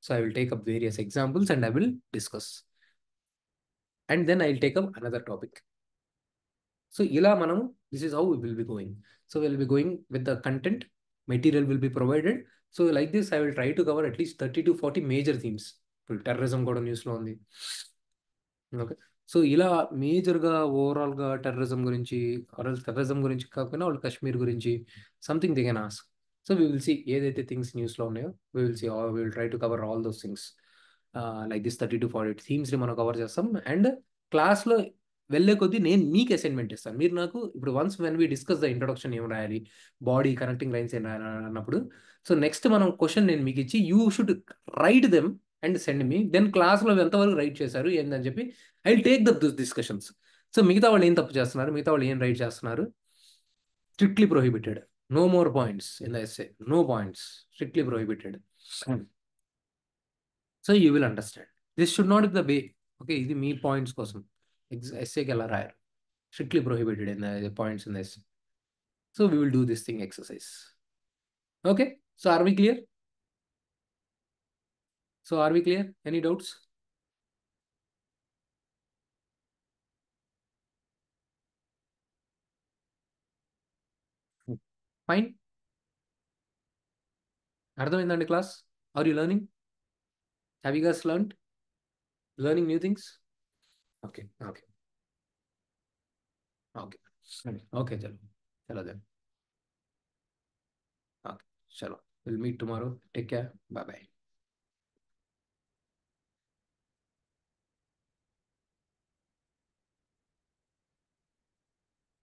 So I will take up various examples and I will discuss, and then I will take up another topic. So ila manamu, this is how we will be going. So we will be going with the content, material will be provided. So like this I will try to cover at least 30 to 40 major themes. Terrorism kuda news lo undi. Okay, so ఇలా మేజర్గా ఓవరాల్గా terrorism గురించి కాకపోయినా వాళ్ళు కాశ్మీర్ గురించి something they can ask. So we will see ఏదైతే things న్యూస్లో ఉన్నాయో we will see, we will try to cover all those things like this 30 to 40 థీమ్స్ని మనం కవర్ చేస్తాం. అండ్ క్లాస్లో వెళ్ళే కొద్దీ నేను మీకు అసైన్మెంట్ ఇస్తాను. మీరు నాకు ఇప్పుడు once when we discuss the introduction ఏం రాయాలి, బాడీ కనెక్టింగ్ లైన్స్ ఏం రాయాలి అన్నప్పుడు, సో నెక్స్ట్ మనం క్వశ్చన్ నేను మీకు ఇచ్చి you should write them and send me. Then క్లాస్లో ఎంతవరకు రైట్ చేశారు ఏందని చెప్పి I will take the discussions. So మిగతా వాళ్ళు ఏం తప్పు చేస్తున్నారు, మిగతా వాళ్ళు ఏం రైట్ చేస్తున్నారు, strictly prohibited. No more points in the essay, no points, strictly prohibited. So you will understand this should not be the way. Okay, ఇది మీ పాయింట్స్ కోసం ఎస్సేకి ఎలా రాయారు, strictly prohibited in the points in the essay. So we will do this thing exercise. Okay. So are we clear? So are we clear? Any doubts? Fine. అర్థమైందండి class? Are you learning? Have you guys learned? Learning new things? Okay. Okay. Okay. Okay, chalo. Chalo then. Okay. Chalo. We'll meet tomorrow. Take care. Bye bye.